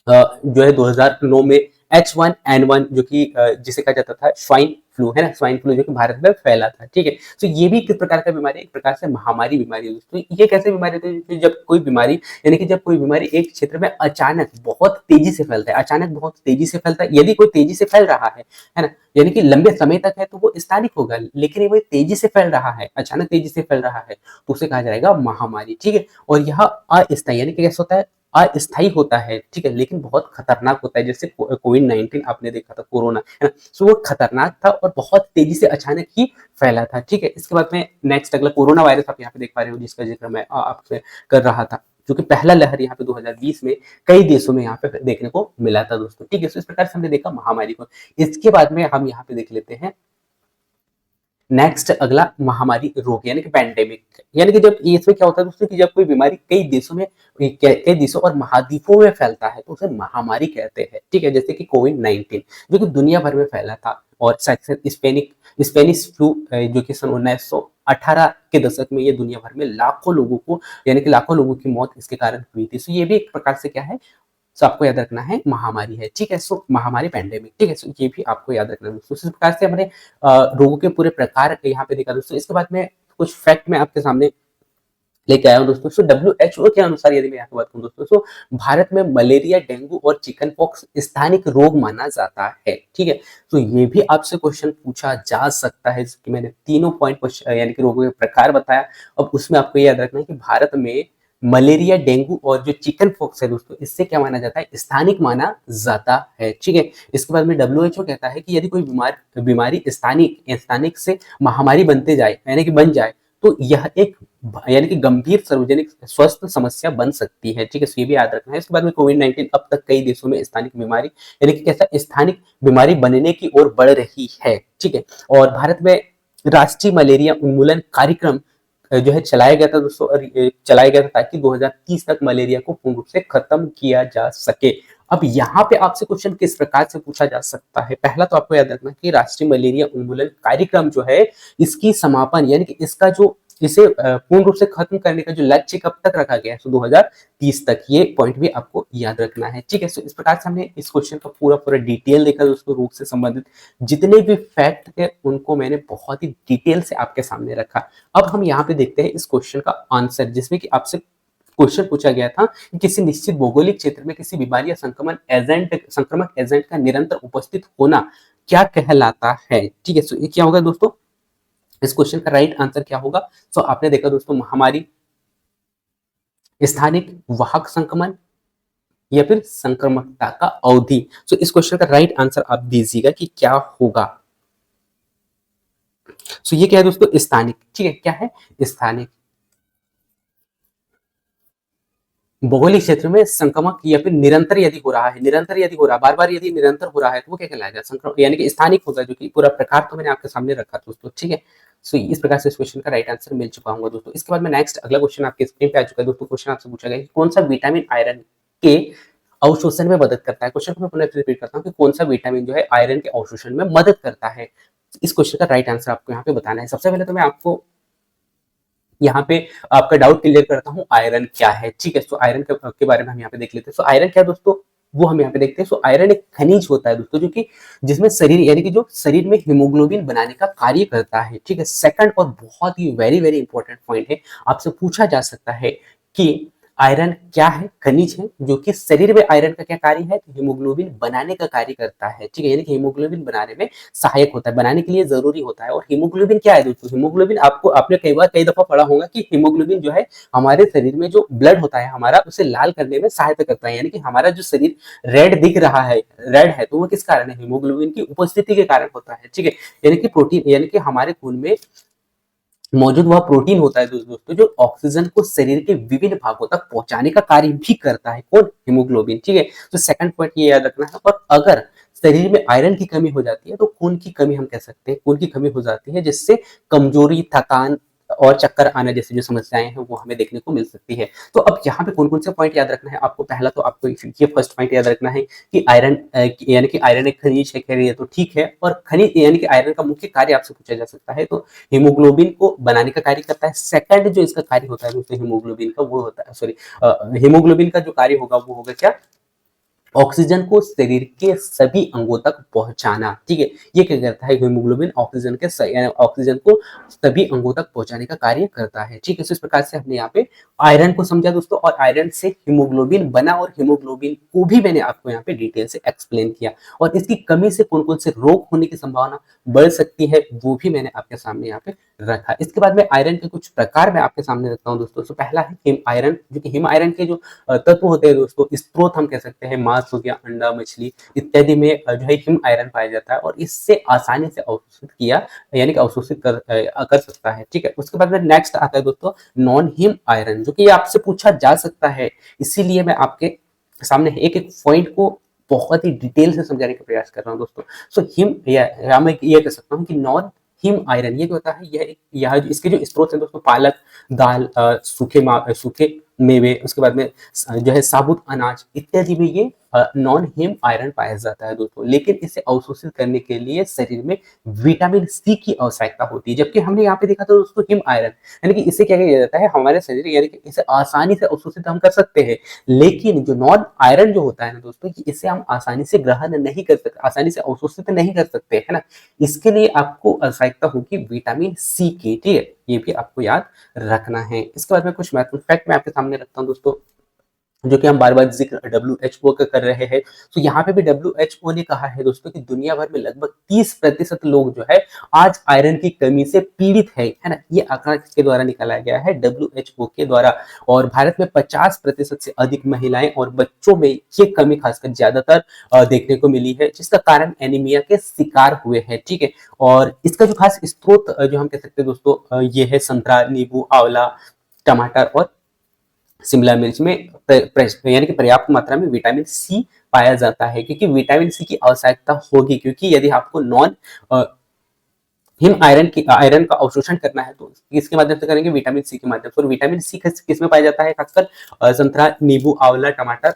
जो है 2009 में H1N1 जो कि जिसे कहा जाता था स्वाइन फ्लू, है ना, स्वाइन फ्लू जो कि भारत में फैला था। ठीक है, तो ये भी किस प्रकार का बीमारी है? एक प्रकार से महामारी बीमारी है दोस्तों। ये कैसे बीमारी होती है? जब कोई बीमारी यानी कि जब कोई बीमारी एक क्षेत्र में अचानक बहुत तेजी से फैलता है, अचानक बहुत तेजी से फैलता है। यदि कोई तेजी से फैल रहा है ना, यानी कि लंबे समय तक है तो वो स्थानिक होगा, लेकिन वो तेजी से फैल रहा है, अचानक तेजी से फैल रहा है तो उसे कहा जाएगा महामारी। ठीक है, और यह अस्थायी यानी कि कैसा होता है? अस्थायी होता है। ठीक है, लेकिन बहुत खतरनाक होता है। जैसे कोविड-19 आपने देखा था, कोरोना, है ना, सो वो खतरनाक था और बहुत तेजी से अचानक ही फैला था। ठीक है, इसके बाद में नेक्स्ट अगला कोरोना वायरस आप यहाँ पे देख पा रहे हो, जिसका जिक्र मैं आपसे कर रहा था, जो कि पहला लहर यहाँ पे 2020 में कई देशों में यहाँ पे देखने को मिला था दोस्तों। ठीक है, तो इस प्रकार से हमने देखा महामारी को। इसके बाद में हम यहाँ पे देख लेते हैं नेक्स्ट अगला महामारी रोग यानी कि पैंडेमिक। यानी कि जब इसमें क्या होता है दोस्तों कि जब कोई बीमारी कई देशों में, कई देशों और महाद्वीपों में फैलता है तो उसे महामारी कहते हैं। ठीक है, जैसे कि कोविड-19 जो कि दुनिया भर में फैला था, और स्पेनिश फ्लू जो कि सन 1918 के दशक में ये दुनिया भर में लाखों लोगों को यानी कि लाखों लोगों की मौत इसके कारण हुई थी। सो ये भी एक प्रकार से क्या है? सो आपको याद रखना है महामारी है। ठीक है, सो महामारी पैंडेमिक। ठीक है, सो ये भी आपको याद रखना है दोस्तों। इस प्रकार से हमने रोगों के पूरे प्रकार यहाँ पे देखा दोस्तों। इसके बाद में कुछ फैक्ट मैं आपके सामने लेके आया हूँ दोस्तों। सो WHO के अनुसार यदि मैं यहाँ पे बात करूँ दोस्तों, सो भारत में मलेरिया, डेंगू और चिकन पॉक्स स्थानिक रोग माना जाता है। ठीक है, तो ये भी आपसे क्वेश्चन पूछा जा सकता है कि मैंने तीनों पॉइंट यानी कि रोगों के प्रकार बताया। अब उसमें आपको याद रखना है कि भारत में मलेरिया, डेंगू और जो चिकन पॉक्स है दोस्तों, इससे क्या माना जाता है? स्थानिक माना जाता है। ठीक है, इसके बाद में WHO कहता है कि यदि कोई बीमारी स्थानिक से महामारी बनते जाए यानी कि बन जाए तो यह एक यानी कि गंभीर सार्वजनिक स्वास्थ्य समस्या बन सकती है। ठीक है, ये भी याद रखना है। इसके बाद में कोविड-19 अब तक कई देशों में स्थानिक बीमारी यानी कि कैसा स्थानिक बीमारी बनने की ओर बढ़ रही है। ठीक है, और भारत में राष्ट्रीय मलेरिया उन्मूलन कार्यक्रम जो है चलाया गया था दोस्तों, और चलाया गया था ताकि 2030 तक मलेरिया को पूर्ण रूप से खत्म किया जा सके। अब यहाँ पे आपसे क्वेश्चन किस प्रकार से पूछा जा सकता है? पहला तो आपको याद रखना कि राष्ट्रीय मलेरिया उन्मूलन कार्यक्रम जो है, इसकी समापन यानी कि इसका जो इसे पूर्ण रूप से खत्म करने का जो लक्ष्य कब तक रखा गया है? तो 2030 तक। ये पॉइंट भी आपको याद रखना है। ठीक है, सो इस प्रकार से हमने इस क्वेश्चन का पूरा डिटेल देखा दोस्तों। रोग से संबंधित जितने भी फैक्ट थे उनको मैंने बहुत ही डिटेल से आपके सामने रखा। अब हम यहाँ पे देखते हैं इस क्वेश्चन का आंसर, जिसमें कि आपसे क्वेश्चन पूछा गया था कि किसी निश्चित भौगोलिक क्षेत्र में किसी बीमारी या संक्रमक एजेंट का निरंतर उपस्थित होना क्या कहलाता है? ठीक है, सो ये क्या होगा दोस्तों? इस क्वेश्चन का राइट आंसर क्या होगा? सो आपने देखा दोस्तों महामारी, स्थानिक वाहक संक्रमण या फिर संक्रमकता का अवधि। सो इस क्वेश्चन का राइट आंसर आप दीजिएगा कि क्या होगा। सो ये क्या है दोस्तों? स्थानिक। ठीक है, क्या है? स्थानिक। भौगोलिक क्षेत्र में संक्रमक या फिर निरंतर यदि हो रहा है, बार-बार यदि निरंतर हो रहा है, तो वो क्या कहलाएगा? संक्रमण यानी कि स्थानिक होगा, जो कि पूरा प्रकार तो मैंने आपके सामने रखा दोस्तों, ठीक है? सो इस प्रकार से इस क्वेश्चन का राइट आंसर मिल चुका होगा दोस्तों। इसके बाद में नेक्स्ट अगला क्वेश्चन आपके स्क्रीन पे आ चुका है दोस्तों। क्वेश्चन आपसे पूछा गया है कि कौन-सा विटामिन आयरन के अवशोषण में मदद करता है? क्वेश्चन को मैं पुनः रिपीट करता हूँ कि कौन-सा विटामिन जो है आयरन के अवशोषण में मदद करता है? इस क्वेश्चन का राइट आंसर आपको यहाँ पे बताना है। सबसे पहले तो मैं आपको यहाँ पे आपका डाउट क्लियर करता हूँ, आयरन क्या है, ठीक है? सो आयरन के बारे में हम यहाँ पे देख लेते हैं। सो आयरन क्या है दोस्तों, वो हम यहाँ पे देखते हैं। सो आयरन एक खनिज होता है दोस्तों, जो कि जिसमें शरीर यानी कि जो शरीर में हीमोग्लोबिन बनाने का कार्य करता है, ठीक है? सेकंड और बहुत ही वेरी वेरी इंपॉर्टेंट पॉइंट है, आपसे पूछा जा सकता है कि आयरन क्या है? खनिज है, जो कि शरीर में आयरन का क्या कार्य है? तो हीमोग्लोबिन बनाने का कार्य करता है, ठीक है? यानी कि हीमोग्लोबिन बनाने में सहायक होता है, बनाने के लिए जरूरी होता है। और हीमोग्लोबिन क्या है दोस्तों? हीमोग्लोबिन आपको आपने कई दफा पढ़ा होगा कि हीमोग्लोबिन जो है हमारे शरीर में जो ब्लड होता है हमारा, उसे लाल करने में सहायता करता है। यानी कि हमारा जो शरीर रेड दिख रहा है, रेड है, तो वो किस कारण है? हीमोग्लोबिन की उपस्थिति के कारण होता है, ठीक है? यानी कि प्रोटीन यानी कि हमारे खून में मौजूद वह प्रोटीन होता है दोस्तों, जो ऑक्सीजन को शरीर के विभिन्न भागों तक पहुंचाने का कार्य भी करता है। कौन? हीमोग्लोबिन, ठीक है? तो सेकंड पॉइंट ये याद रखना है। और अगर शरीर में आयरन की कमी हो जाती है, तो खून की कमी हम कह सकते हैं, खून की कमी हो जाती है, जिससे कमजोरी, थकान और चक्कर आना जैसी जो समस्याएं हैं वो हमें देखने को मिल सकती है। तो अब यहाँ पे कौन कौन से पॉइंट याद रखना है आपको? पहला तो आपको ये फर्स्ट पॉइंट याद रखना है कि आयरन यानी कि आयरन एक खनिज है, कह रही है तो ठीक है। और खनिज यानी कि आयरन का मुख्य कार्य आपसे पूछा जा सकता है, तो हीमोग्लोबिन को बनाने का कार्य करता है। सेकंड जो इसका कार्य होता है दोस्तों हीमोग्लोबिन का, वो होता है सॉरी हीमोग्लोबिन का जो कार्य होगा वो होगा क्या? ऑक्सीजन को शरीर के सभी अंगों तक पहुंचाना, ठीक है? ये क्या करता है? हीमोग्लोबिन ऑक्सीजन को सभी अंगों तक पहुंचाने का कार्य करता है, ठीक है? इस प्रकार से हमने यहाँ पे आयरन को समझा दोस्तों, और आयरन से हीमोग्लोबिन बना, और हीमोग्लोबिन को भी मैंने आपको यहाँ पे डिटेल से एक्सप्लेन किया। और इसकी कमी से कौन कौन से रोग होने की संभावना बढ़ सकती है, वो भी मैंने आपके सामने यहाँ पे रखा। इसके बाद में आयरन के कुछ प्रकार मैं आपके सामने रखता हूँ दोस्तों। तो पहला है हिम आयरन, जो कि हिम आयरन के जो तत्व होते हैं दोस्तों, स्त्रोत हम कह सकते हैं, मांस हो गया, अंडा, मछली इत्यादि में जो है हिम आयरन पाया जाता है, और इससे आसानी से अवशोषित किया यानी कि अवशोषित कर सकता है, ठीक है? उसके बाद में नेक्स्ट आता है दोस्तों नॉन हिम आयरन, जो कि आपसे पूछा जा सकता है। इसीलिए मैं आपके सामने एक एक पॉइंट को बहुत ही डिटेल से समझाने का प्रयास कर रहा हूँ दोस्तों। सो हिम या मैं ये कह सकता हूँ कि नॉन हिम आयरन ये जो होता है, यह इसके जो स्रोत है दोस्तों, पालक, दाल, सूखे मेवे, उसके बाद में जो है साबुत अनाज इत्यादि में ये नॉन हिम आयरन पाया जाता है दोस्तों। लेकिन इसे अवशोषित करने के लिए शरीर में विटामिन सी की आवश्यकता होती है, जबकि हमने यहाँ पे देखा था दोस्तों हिम आयरन, यानी कि इसे क्या किया जाता है, हमारे शरीर यानी कि इसे आसानी से अवशोषित हम कर सकते हैं। लेकिन जो नॉन आयरन जो होता है ना दोस्तों, इसे हम आसानी से ग्रहण नहीं कर सकते, आसानी से अवशोषित नहीं कर सकते, है ना? इसके लिए आपको आवश्यकता होगी विटामिन सी की, ठीक है? ये भी आपको याद रखना है। इसके बाद में कुछ महत्वपूर्ण फैक्ट मैं आपके सामने रखता हूँ दोस्तों, जो कि हम बार-बार जिक्र WHO का कर रहे हैं। तो यहाँ पे भी WHO ने कहा है दोस्तों कि दुनिया भर में लगभग 30% लोग जो है आज आयरन की कमी से पीड़ित है ना? ये आंकड़ा किसके द्वारा निकाला गया है? WHO के द्वारा। और भारत में 50% से अधिक महिलाएं और बच्चों में ये कमी खासकर ज्यादातर देखने को मिली है, जिसका कारण एनीमिया के शिकार हुए हैं, ठीक है? और इसका जो खास स्रोत जो हम कह सकते हैं दोस्तों, ये है संतरा, नींबू, आंवला, टमाटर और शिमला मिर्च में यानी कि पर्याप्त मात्रा में विटामिन सी पाया जाता है, क्योंकि विटामिन सी की आवश्यकता होगी, क्योंकि यदि आपको नॉन हिम आयरन का अवशोषण करना है, तो इसके माध्यम से करेंगे विटामिन सी के माध्यम से। और विटामिन सी किस में पाया जाता है? खासकर संतरा, नींबू, आंवला, टमाटर,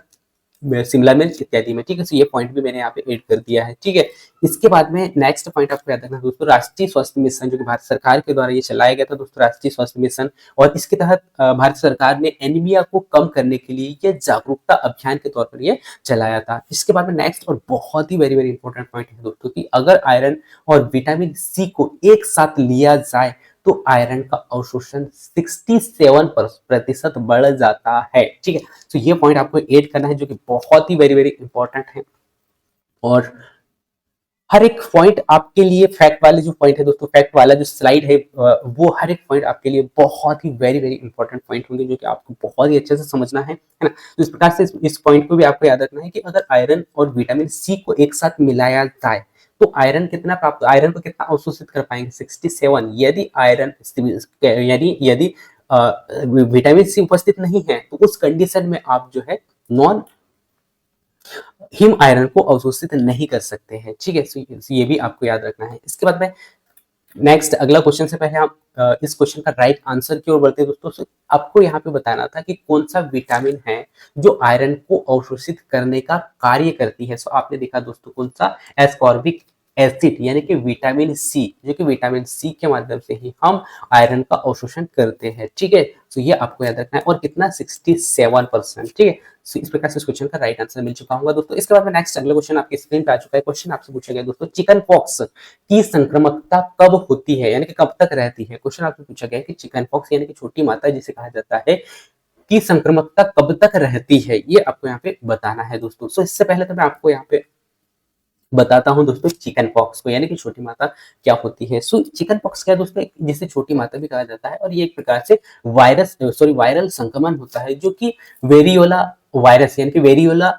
शिमला मिर्च इत्यादि में, ठीक है? तो ये पॉइंट भी मैंने यहाँ पे ऐड कर दिया है, ठीक है? इसके बाद में नेक्स्ट पॉइंट आपको याद रखना दोस्तों, राष्ट्रीय स्वास्थ्य मिशन, जो कि भारत सरकार के द्वारा ये चलाया गया था दोस्तों, राष्ट्रीय स्वास्थ्य मिशन। और इसके तहत भारत सरकार ने एनीमिया को कम करने के लिए ये जागरूकता अभियान के तौर पर ये चलाया था। इसके बाद में नेक्स्ट और बहुत ही वेरी वेरी इंपॉर्टेंट पॉइंट है दोस्तों, कि अगर आयरन और विटामिन सी को एक साथ लिया जाए, तो आयरन का अवशोषण 67% बढ़ जाता है, ठीक है? तो ये पॉइंट आपको ऐड करना है, जो कि बहुत ही वेरी वेरी इंपॉर्टेंट है। और हर एक पॉइंट आपके लिए फैक्ट वाले जो पॉइंट है दोस्तों, फैक्ट वाला जो स्लाइड है, वो हर एक पॉइंट आपके लिए बहुत ही वेरी वेरी इंपॉर्टेंट पॉइंट होंगे, जो कि आपको बहुत ही अच्छे से समझना है ना? तो इस प्रकार से इस पॉइंट को भी आपको याद रखना है कि अगर आयरन और विटामिन सी को एक साथ मिलाया जाए, तो आयरन को कितना अवशोषित कर पाएंगे? 67। यदि आयरन यानी यदि विटामिन सी उपस्थित नहीं है तो उस कंडीशन में आप जो है नॉन हिम आयरन को अवशोषित नहीं कर सकते हैं। ठीक है, so ये भी आपको याद रखना है। इसके बाद में नेक्स्ट अगला क्वेश्चन से पहले हम इस क्वेश्चन का राइट आंसर की ओर बढ़ते हैं दोस्तों। आपको यहाँ पे बताना था कि कौन सा विटामिन है जो आयरन को अवशोषित करने का कार्य करती है। सो आपने देखा दोस्तों कौन सा, एस्कॉर्बिक एसिड यानी कि विटामिन सी, जो कि विटामिन सी के माध्यम से ही हम आयरन का अवशोषण करते हैं। ठीक है, तो ये आपको याद रखना है। और कितना 67%। ठीक है, इस प्रकार से इस क्वेश्चन का राइट आंसर मिल चुका होगा दोस्तों। इसके बाद में नेक्स्ट अगला क्वेश्चन आपकी स्क्रीन पे आ चुका है। क्वेश्चन आपसे पूछा गया दोस्तों, चिकन पॉक्स की संक्रामकता कब होती है, यानी कि कब तक रहती है। क्वेश्चन आपसे पूछा गया है कि चिकन पॉक्स यानी कि छोटी माता जिसे कहा जाता है की संक्रामकता कब तक रहती है, ये आपको यहाँ पे बताना है दोस्तों। सो इससे पहले तो मैं आपको यहाँ पे बताता हूं दोस्तों चिकन पॉक्स को, यानी कि छोटी माता क्या होती है। सो चिकन पॉक्स क्या है दोस्तों, जिसे छोटी माता भी कहा जाता है, और ये एक प्रकार से वायरल संक्रमण होता है जो कि वेरियोला वायरस यानी कि वेरियोला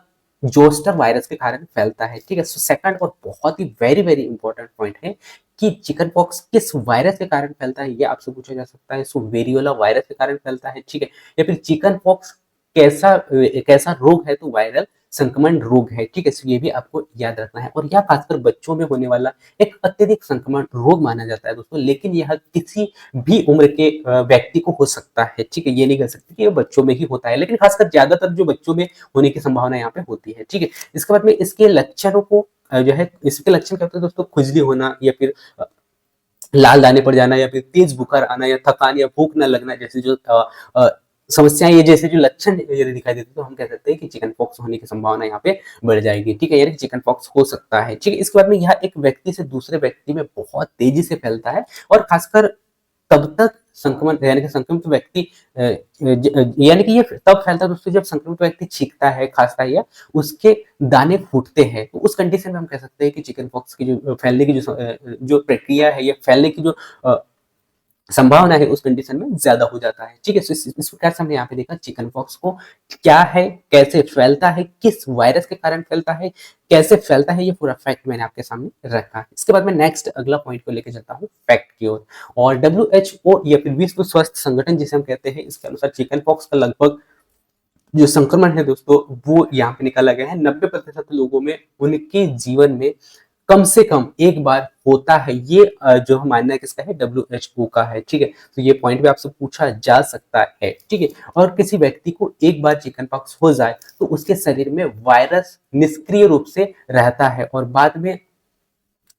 जोस्टर वायरस के कारण फैलता है। ठीक है, सो सेकंड और बहुत ही वेरी वेरी इंपॉर्टेंट पॉइंट है कि चिकन पॉक्स किस वायरस के कारण फैलता है, ये आपसे पूछा जा सकता है। सो वेरियोला वायरस के कारण फैलता है। ठीक है, या फिर चिकन पॉक्स कैसा कैसा रोग है, तो वायरल संक्रमण रोग है। ठीक है, so ये भी आपको याद रखना है। और यह खासकर बच्चों में होने वाला एक अत्यधिक संक्रमण रोग माना जाता है दोस्तों, लेकिन यह किसी भी उम्र के व्यक्ति को हो सकता है। ठीक है, ये नहीं कह सकते कि ये बच्चों में ही होता है, लेकिन खासकर ज्यादातर जो बच्चों में होने की संभावना यहाँ पे होती है। ठीक है, इसके बाद में इसके लक्षणों को जो है, इसके लक्षण क्या होते हैं दोस्तों, खुजली होना या फिर लाल दाने पड़ जाना या फिर तेज बुखार आना या थकान या भूख न लगना जैसे जो समस्याएं, ये जैसे जो लक्षण यदि दिखाई देते तो हम कह सकते हैं कि चिकन पॉक्स होने की संभावना यहाँ पे बढ़ जाएगी। ठीक है, यानी कि चिकन पॉक्स हो सकता है। ठीक है, इसके बाद में यह एक व्यक्ति से दूसरे व्यक्ति में बहुत तेजी से फैलता है, और खासकर तब तक संक्रमण यानी कि संक्रमित व्यक्ति यानी कि ये तब फैलता है दोस्तों जब संक्रमित व्यक्ति छींकता है, खांसता है या उसके दाने फूटते हैं, तो उस कंडीशन में हम कह सकते हैं कि चिकन पॉक्स की जो फैलने की जो प्रक्रिया है या फैलने की जो संभावना है उस कंडीशन में ज्यादा हो जाता है। ठीक है, इस प्रकार से हमने यहाँ पे देखा चिकन पॉक्स को क्या है, कैसे फैलता है, किस वायरस के कारण फैलता है, कैसे फैलता है, ये पूरा फैक्ट मैंने आपके सामने रखा है। इसके बाद मैं नेक्स्ट अगला पॉइंट को लेकर चलता हूँ फैक्ट की ओर। और WHO या फिर विश्व स्वास्थ्य संगठन जिसे हम कहते हैं, इसके अनुसार चिकन पॉक्स का लगभग जो संक्रमण है दोस्तों वो यहाँ पे निकाला गया है 90% लोगों में उनके जीवन में कम से कम एक बार होता है। ये जो मानना है किसका है, WHO का है। ठीक है, तो ये पॉइंट भी आपसे पूछा जा सकता है। ठीक है, और किसी व्यक्ति को एक बार चिकन पॉक्स हो जाए तो उसके शरीर में वायरस निष्क्रिय रूप से रहता है और बाद में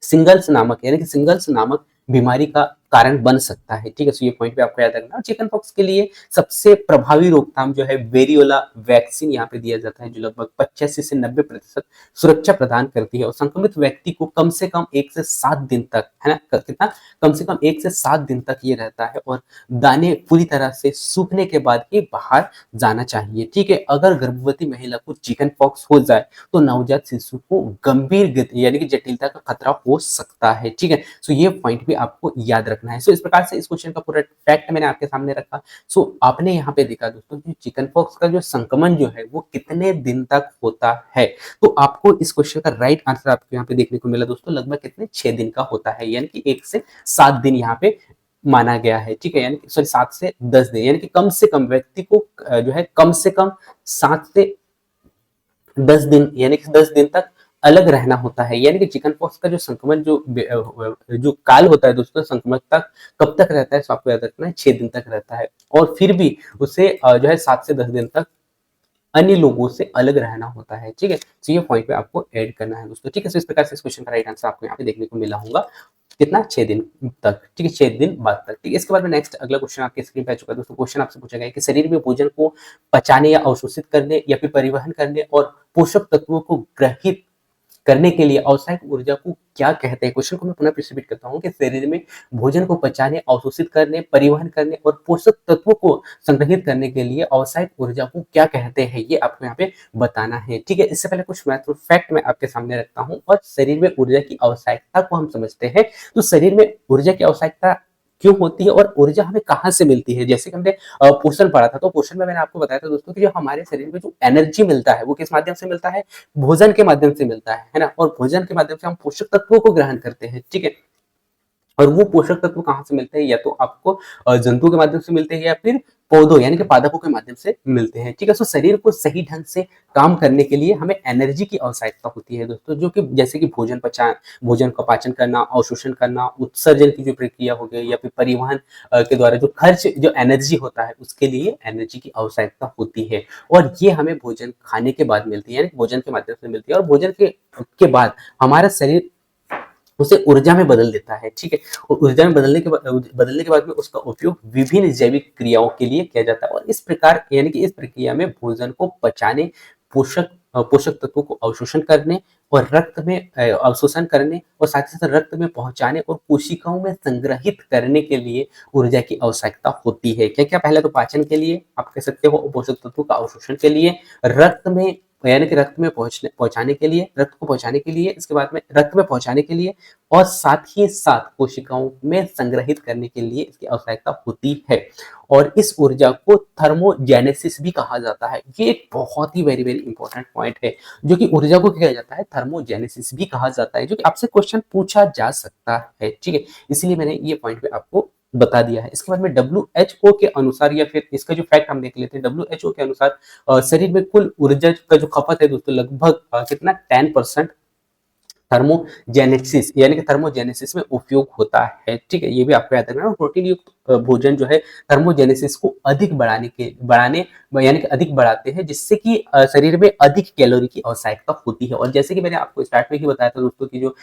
सिंगल्स नामक यानी कि सिंगल्स नामक बीमारी का कारण बन सकता है। ठीक है, तो ये पॉइंट भी आपको याद रखना। चिकन पॉक्स के लिए सबसे प्रभावी रोकथाम जो है वेरियोला वैक्सीन यहाँ पे दिया जाता है, जो लगभग 85 से 90% सुरक्षा प्रदान करती है और संक्रमित व्यक्ति को कम से कम 1 से 7 दिन तक, है ना, कितना, कम से कम 1 से 7 दिन तक ये रहता है और दाने पूरी तरह से सूखने के बाद ही बाहर जाना चाहिए। ठीक है, अगर गर्भवती महिला को चिकन पॉक्स हो जाए तो नवजात शिशु को गंभीर यानी कि जटिलता का खतरा हो सकता है। ठीक है, सो ये पॉइंट भी आपको याद रखना है। सो इस प्रकार से इस क्वेश्चन का पूरा फैक्ट मैंने आपके सामने रखा। सो आपने यहाँ पे देखा दोस्तों कि चिकन पॉक्स का जो संक्रमण जो है वो कितने दिन तक होता है, तो आपको इस क्वेश्चन का राइट आंसर आपको यहाँ पे देखने को मिला दोस्तों, लगभग कितने 6 दिन का होता है, यानी कि 1 से 7 दिन यहाँ पे माना गया है। ठीक है, यानी कि सॉरी 7 से 10 दिन, यानी कि कम से कम व्यक्ति को जो है कम से कम 7 से 10 दिन यानी कि 10 दिन तक अलग रहना होता है। यानी कि चिकन पॉक्स का जो संक्रमण जो काल होता है दोस्तों, संक्रमण तक कब तक रहता है, तो आपको याद रखना है 6 दिन तक रहता है और फिर भी उसे जो है 7 से 10 दिन तक अन्य लोगों से अलग रहना होता है। ठीक है, तो ये पॉइंट पे आपको ऐड करना है दोस्तों। ठीक है, तो इस प्रकार से इस क्वेश्चन का राइट आंसर आपको यहाँ पे देखने को मिला होगा, कितना 6 दिन तक। ठीक है, 6 दिन बाद तक। ठीक है, इसके बाद में नेक्स्ट अगला क्वेश्चन आपके स्क्रीन पे आ चुका है दोस्तों। क्वेश्चन आपसे पूछा गया है कि शरीर में भोजन को पचाने या अवशोषित करने या फिर परिवहन करने और पोषक तत्वों को ग्रहित करने के लिए आवश्यक ऊर्जा को क्या कहते हैं। क्वेश्चन को मैं पुनः रिपीट करता हूँ कि शरीर में भोजन को पचाने, अवशोषित करने, परिवहन करने और पोषक तत्वों को संग्रहित करने के लिए आवश्यक ऊर्जा को क्या कहते हैं, ये आपको यहाँ पे बताना है। ठीक है, इससे पहले कुछ महत्वपूर्ण फैक्ट मैं आपके सामने रखता हूँ और शरीर में ऊर्जा की आवश्यकता को हम समझते हैं। तो शरीर में ऊर्जा की आवश्यकता क्यों होती है और ऊर्जा हमें कहाँ से मिलती है। जैसे कि हमने पोषण पढ़ा था, तो पोषण में मैंने आपको बताया था दोस्तों कि जो हमारे शरीर में जो एनर्जी मिलता है वो किस माध्यम से मिलता है, भोजन के माध्यम से मिलता है ना, और भोजन के माध्यम से हम पोषक तत्वों को ग्रहण करते हैं। ठीक है, और वो पोषक तत्व कहाँ से मिलते हैं, या तो आपको जंतु के माध्यम से मिलते हैं या फिर पौधों यानी कि पादपों के माध्यम से मिलते हैं। ठीक है, सो शरीर को सही ढंग से काम करने के लिए हमें एनर्जी की आवश्यकता होती है दोस्तों, जो कि जैसे कि भोजन का पाचन करना, अवशोषण करना, उत्सर्जन की जो प्रक्रिया हो गई, या फिर परिवहन के द्वारा जो खर्च जो एनर्जी होता है उसके लिए एनर्जी की आवश्यकता होती है। और ये हमें भोजन खाने के बाद मिलती है, यानी भोजन के माध्यम से मिलती है, और भोजन के बाद हमारा शरीर उसे ऊर्जा में बदल देता है। ठीक है, और ऊर्जा में बदलने के बाद में उसका उपयोग विभिन्न जैविक क्रियाओं के लिए किया जाता है, और इस प्रकार यानी कि इस प्रक्रिया में भोजन को पचाने, पोषक तत्वों को अवशोषण करने और रक्त में अवशोषण करने और साथ ही साथ रक्त में पहुंचाने और कोशिकाओं में संग्रहित करने के लिए ऊर्जा की आवश्यकता होती है। क्या क्या? पहले तो पाचन के लिए आप कह सकते हो, पोषक तत्वों का अवशोषण के लिए, रक्त में यानी कि रक्त में पहुंचाने के लिए, रक्त को पहुंचाने के लिए, इसके बाद में रक्त में पहुंचाने के लिए, और साथ ही साथ कोशिकाओं में संग्रहित करने के लिए इसकी आवश्यकता होती है। और इस ऊर्जा को थर्मोजेनेसिस भी कहा जाता है। ये एक बहुत ही वेरी वेरी इंपॉर्टेंट पॉइंट है, जो कि ऊर्जा को क्या जाता है, थर्मोजेनेसिस भी कहा जाता है, जो कि आपसे क्वेश्चन पूछा जा सकता है। ठीक है, इसलिए मैंने ये पॉइंट पे आपको बता दिया है। इसके बाद में WHO के अनुसार, या फिर इसका जो फैक्ट हम देख लेते हैं, WHO के अनुसार शरीर में कुल ऊर्जा का जो खपत है दोस्तों, लगभग कितना 10% थर्मोजेनेसिस यानी कि थर्मोजेनेसिस में उपयोग होता है। ठीक है, ये भी आपको याद रखना है। प्रोटीन युक्त भोजन जो है थर्मोजेनेसिस को अधिक बढ़ाने यानी कि अधिक बढ़ाते हैं, जिससे कि शरीर में अधिक कैलोरी की आवश्यकता होती है। और जैसे कि मैंने आपको स्टार्ट में ही बताया था दोस्तों कि जो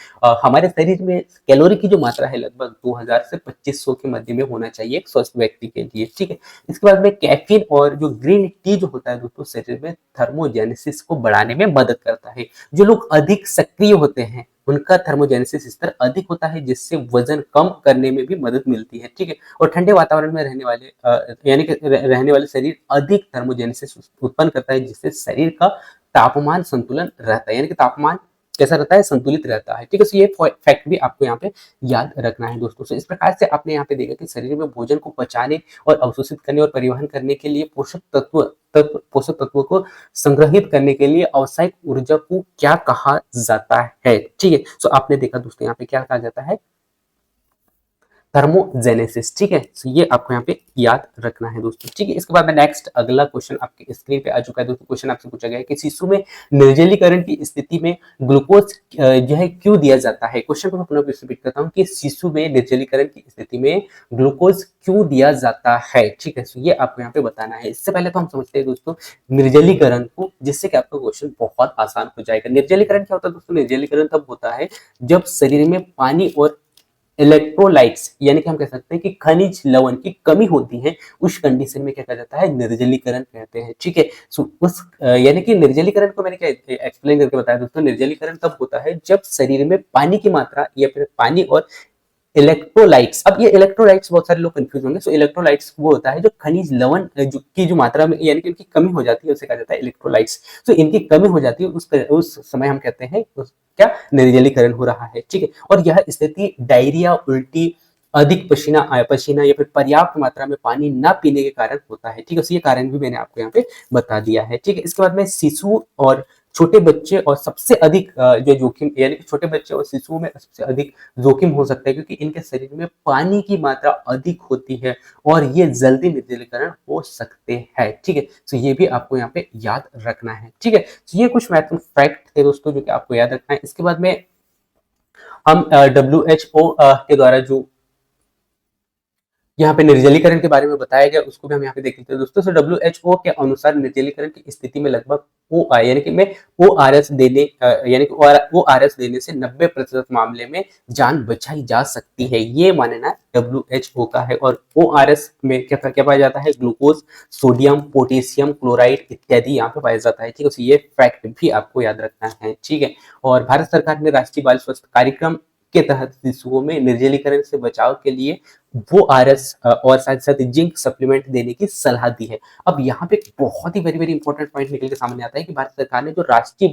हमारे शरीर में कैलोरी की जो मात्रा है लगभग 2000 से 2500 के मध्य में होना चाहिए एक स्वस्थ व्यक्ति के लिए। ठीक है, इसके बाद में कैफीन और जो ग्रीन टी जो होता है दोस्तों, शरीर में थर्मोजेनेसिस को बढ़ाने में मदद करता है। जो लोग अधिक सक्रिय होते हैं उनका थर्मोजेनेसिस स्तर अधिक होता है, जिससे वजन कम करने में भी मदद मिलती है। ठीक है, और ठंडे वातावरण में यानी कि रहने वाले शरीर अधिक थर्मोजेनेसिस उत्पन्न करता है, जिससे शरीर का तापमान संतुलन रहता है, यानी कि तापमान कैसा रहता है, संतुलित रहता है। ठीक है, तो ये फैक्ट भी आपको यहाँ पे याद रखना है दोस्तों। तो इस प्रकार से आपने यहाँ पे देखा कि शरीर में भोजन को पचाने और अवशोषित करने और परिवहन करने के लिए पोषक तत्वों को संग्रहित करने के लिए आवश्यक ऊर्जा को क्या कहा जाता है। ठीक है, तो आपने देखा दोस्तों यहाँ पे क्या कहा जाता है, थर्मोजेनेसिस। ठीक है, तो ये आपको यहाँ पे याद रखना है दोस्तों। ठीक है, इसके बाद में नेक्स्ट अगला क्वेश्चन आपके स्क्रीन पे आ चुका है दोस्तों। क्वेश्चन आपसे पूछा गया है कि शिशु में निर्जलीकरण की स्थिति में ग्लूकोज जो है क्यों दिया जाता है। क्वेश्चन को मैं पुनः रिपीट करता हूँ कि शिशु में निर्जलीकरण की स्थिति में ग्लूकोज क्यों दिया जाता है। ठीक है, तो ये आपको यहाँ पे बताना है। इससे पहले तो हम समझते हैं दोस्तों निर्जलीकरण को, जिससे कि आपका क्वेश्चन बहुत आसान हो जाएगा। निर्जलीकरण क्या होता है दोस्तों? निर्जलीकरण तब होता है जब शरीर में पानी और इलेक्ट्रोलाइट्स यानी कि हम कह सकते हैं कि खनिज लवण की कमी होती है, उस कंडीशन में क्या कहा जाता है, निर्जलीकरण कहते हैं। ठीक है, सो उस यानी कि निर्जलीकरण को मैंने क्या एक्सप्लेन करके बताया दोस्तों, निर्जलीकरण तब होता है जब शरीर में पानी की मात्रा या फिर पानी और इलेक्ट्रोलाइट्स, अब ये इलेक्ट्रोलाइट्स बहुत सारे लोग कंफ्यूज होंगे। सो इलेक्ट्रोलाइट्स वो होता है जो खनिज लवण की जो मात्रा में यानी कि इनकी कमी हो जाती है, उसे कहा जाता है इलेक्ट्रोलाइट्स। तो इनकी कमी हो जाती है, उस समय हम कहते हैं क्या, निर्जलीकरण हो रहा है। ठीक है, और यह स्थिति डायरिया, उल्टी, अधिक पसीना या फिर पर्याप्त मात्रा में पानी ना पीने के कारण होता है। ठीक है, तो ये कारण भी मैंने आपको यहाँ पे बता दिया है। ठीक है, इसके बाद में शिशु और छोटे बच्चे और सबसे अधिक जो जोखिम यानी कि छोटे बच्चे और शिशुओं में सबसे अधिक जोखिम हो सकता है, क्योंकि इनके शरीर में पानी की मात्रा अधिक होती है और ये जल्दी निर्जलीकरण हो सकते हैं। ठीक है, तो ये भी आपको यहाँ पे याद रखना है। ठीक है, तो ये कुछ महत्वपूर्ण फैक्ट थे दोस्तों जो कि आपको याद रखना है। इसके बाद में हम WHO के द्वारा जो यहाँ पे निर्जलीकरण के बारे में बताया गया उसको भी हम यहाँ पे देख लेते हैं दोस्तों। सो WHO के अनुसार निर्जलीकरण की स्थिति में लगभग यानी कि में ORS देने यानी कि ORS देने से 90% मामले में जान बचाई जा सकती है, ये मानना WHO का है। और ORS में क्या पाया जाता है, ग्लूकोज, सोडियम, पोटेशियम क्लोराइड इत्यादि यहाँ पे पाया जाता है। ठीक है, ये फैक्ट भी आपको याद रखना है। ठीक है, और भारत सरकार ने राष्ट्रीय बाल स्वास्थ्य कार्यक्रम के तहत शिशुओं में निर्जलीकरण से बचाव के लिए वो RS और साथ साथ जिंक सप्लीमेंट देने की सलाह दी है। अब यहाँ पे बहुत ही वेरी वेरी इंपॉर्टेंट पॉइंट निकल के सामने आता है कि भारत सरकार ने जो राष्ट्रीय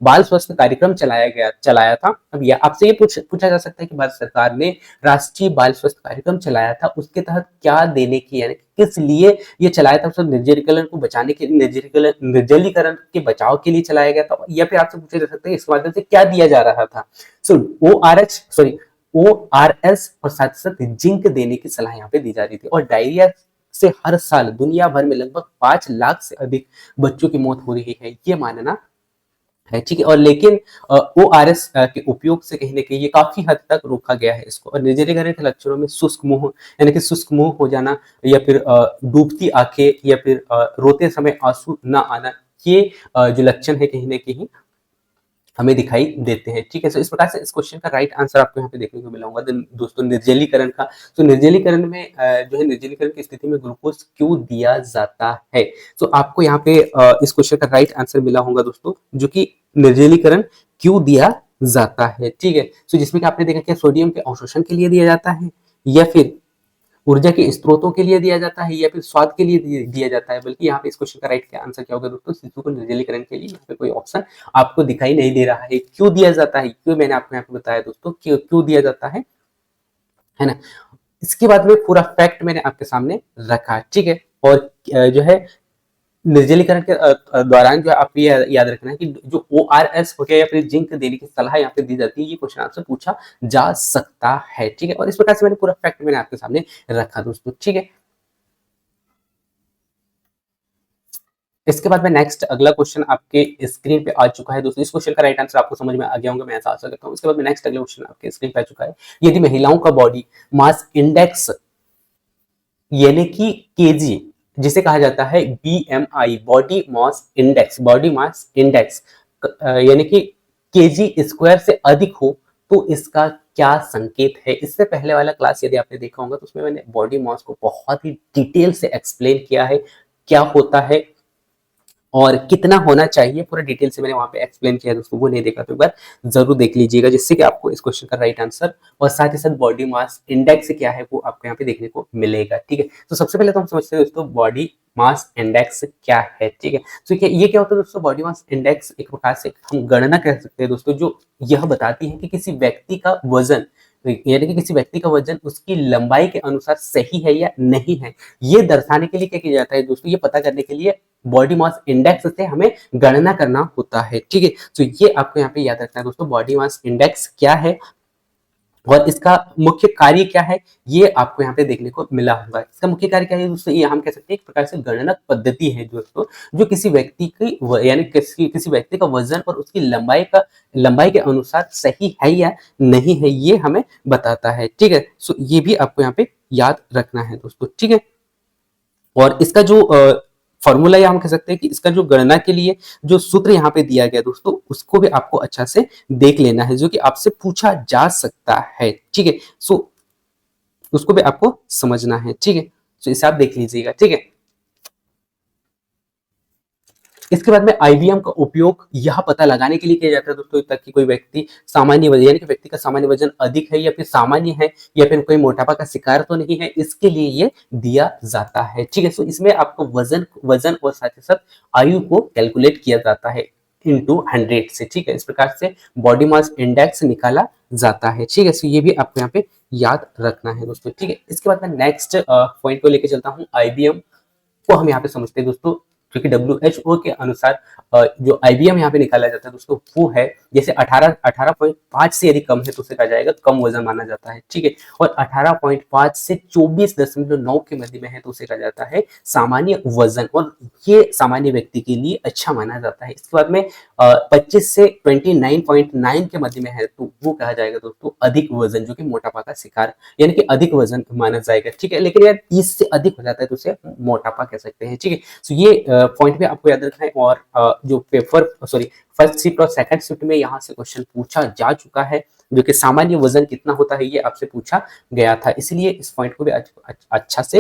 बाल स्वास्थ्य कार्यक्रम चलाया था। अब यह आपसे ये पूछा जा सकता है कि भारत सरकार ने राष्ट्रीय बाल स्वास्थ्य कार्यक्रम चलाया था, उसके तहत क्या देने की यानी किस लिए ये चलाया था, उसको निर्जलीकरण को बचाने के निर्जलीकरण के बचाव के लिए चलाया गया था, या फिर आपसे पूछा जा सकता है इसके माध्यम से क्या दिया जा रहा था। सो ORS ORS और साथ साथ जिंक देने की सलाह यहाँ पे दी जा रही थी। और डायरिया से हर साल दुनिया भर में लगभग 5 लाख से अधिक बच्चों की मौत हो रही है, ये मानना है, ठीक है। और लेकिन ORS के उपयोग से कहीं ना कहीं ये काफी हद तक रोका गया है इसको। और निर्जलीकरण के लक्षणों में शुष्क मुंह, यानी कि शुष्क मुंह हो जाना, या फिर डूबती आंखें, या फिर रोते समय आंसू ना आना, ये जो लक्षण है कहीं ना कहीं हमें दिखाई देते हैं, ठीक है। तो इस प्रकार से इस क्वेश्चन का राइट आंसर आपको यहाँ पे देखने को मिला होगा दोस्तों, निर्जलीकरण का। तो निर्जलीकरण में जो है निर्जलीकरण की स्थिति में ग्लूकोज क्यों दिया जाता है, तो आपको यहाँ पे इस क्वेश्चन का राइट आंसर मिला होगा दोस्तों, जो कि निर्जलीकरण क्यों दिया जाता है, ठीक है। तो जिसमें कि आपने देखा कि सोडियम के अवशोषण के लिए दिया जाता है, या फिर ऊर्जा के स्रोतों के लिए दिया जाता है, या फिर स्वाद के लिए दिया जाता है। बल्कि यहाँ पे इस क्वेश्चन का राइट क्या आंसर क्या होगा दोस्तों, शिशु को निर्जलीकरण के लिए यहाँ पे कोई ऑप्शन आपको दिखाई नहीं दे रहा है। क्यों दिया जाता है, क्यों, मैंने आपको यहाँ पे बताया दोस्तों क्यों दिया जाता है ना। इसके बाद में पूरा फैक्ट मैंने आपके सामने रखा, ठीक है। और जो है निर्जलीकरण के दौरान जो आप ये याद रखना है कि जो ORS हो गया या फिर जिंक देने की सलाह यहाँ पे दी जाती है, ये क्वेश्चन आपसे पूछा जा सकता है, ठीक है। और इस प्रकार से मैंने पूरा फैक्ट मैंने आपके सामने रखा दोस्तों, ठीक है। इसके बाद में नेक्स्ट अगला क्वेश्चन आपके स्क्रीन पे आ चुका है दोस्तों। इस क्वेश्चन का राइट आंसर आपको समझ में आ गया होगा, मैं ऐसा आशा करता हूँ। इसके बाद में नेक्स्ट अगला क्वेश्चन आपके स्क्रीन पे आ चुका है। यदि महिलाओं का बॉडी मास इंडेक्स, यानी कि केजी, जिसे कहा जाता है BMI, बॉडी मास इंडेक्स, यानी कि केजी स्क्वायर से अधिक हो, तो इसका क्या संकेत है। इससे पहले वाला क्लास यदि आपने देखा होगा तो उसमें मैंने बॉडी मास को बहुत ही डिटेल से एक्सप्लेन किया है, क्या होता है और कितना होना चाहिए, पूरा डिटेल से मैंने वहां पे एक्सप्लेन किया है दोस्तों। वो नहीं देखा तो एक बार जरूर देख लीजिएगा, जिससे कि आपको इस क्वेश्चन का राइट आंसर और साथ ही साथ बॉडी मास इंडेक्स क्या है वो आपको यहाँ पे देखने को मिलेगा, ठीक है। तो सबसे पहले तो हम समझते हैं दोस्तों बॉडी मास इंडेक्स क्या है, ठीक है। तो ये क्या होता है दोस्तों, बॉडी मास इंडेक्स एक प्रकार से हम गणना कह सकते हैं दोस्तों, जो यह बताती है कि किसी व्यक्ति का वजन, यानी कि किसी व्यक्ति का वजन उसकी लंबाई के अनुसार सही है या नहीं है, ये दर्शाने के लिए क्या किया जाता है दोस्तों, ये पता करने के लिए बॉडी मास इंडेक्स से हमें गणना करना होता है, ठीक है। तो ये आपको यहाँ पे याद रखना है दोस्तों, बॉडी मास इंडेक्स क्या है और इसका मुख्य कार्य क्या है, ये आपको यहाँ पे देखने को मिला होगा। इसका मुख्य कार्य क्या है दोस्तों, ये हम कह सकते हैं एक प्रकार से गणना पद्धति है दोस्तों, जो किसी व्यक्ति की यानी किसी व्यक्ति का वजन और उसकी लंबाई के अनुसार सही है या नहीं है, ये हमें बताता है, ठीक है। सो ये भी आपको यहाँ पे याद रखना है दोस्तों, ठीक है। और इसका जो फॉर्मूला, या हम कह सकते हैं कि इसका जो गणना के लिए जो सूत्र यहाँ पे दिया गया दोस्तों, उसको भी आपको अच्छा से देख लेना है, जो कि आपसे पूछा जा सकता है, ठीक है। सो उसको भी आपको समझना है, ठीक है। तो इसे आप देख लीजिएगा, ठीक है। इसके बाद में IBM का उपयोग यह पता लगाने के लिए किया जाता है दोस्तों, ताकि कोई व्यक्ति सामान्य वजन, यानी कि व्यक्ति का सामान्य वजन अधिक है या फिर सामान्य है, या फिर कोई मोटापा का शिकार तो नहीं है, इसके लिए ये दिया जाता है, ठीक है। तो इसमें आपको वजन और साथ ही साथ आयु को कैलकुलेट किया जाता है इंटू 100 से, ठीक है। इस प्रकार से बॉडी मास इंडेक्स निकाला जाता है, ठीक है। तो ये भी आपको यहाँ पे याद रखना है दोस्तों, ठीक है। इसके बाद मैं नेक्स्ट पॉइंट को लेकर चलता हूँ। IBM को हम यहाँ पे समझते हैं दोस्तों, क्योंकि WHO के अनुसार जो IBM यहाँ पे निकाला जाता है दोस्तों, वो है जैसे 18.5 से यदि कम है तो उसे कहा जाएगा कम वजन माना जाता है, ठीक है। और 18.5 से 24.9 के मध्य में है तो उसे कहा जाता है सामान्य वजन, और ये सामान्य व्यक्ति के लिए अच्छा माना जाता है। इसके बाद में 25 से 29.9 के मध्य में है तो वो कहा जाएगा दोस्तों अधिक वजन, जो कि मोटापा का शिकार, यानी कि अधिक वजन माना जाएगा, ठीक है। लेकिन यार 30 से अधिक हो जाता है तो उसे मोटापा कह सकते हैं, ठीक है। तो ये पॉइंट भी आपको याद रखना है। और जो फर्स्ट शिफ्ट और सेकंड शिफ्ट में यहाँ से क्वेश्चन पूछा जा चुका है, जो कि सामान्य वजन कितना होता है ये आपसे पूछा गया था, इसलिए इस पॉइंट को भी अच्छा से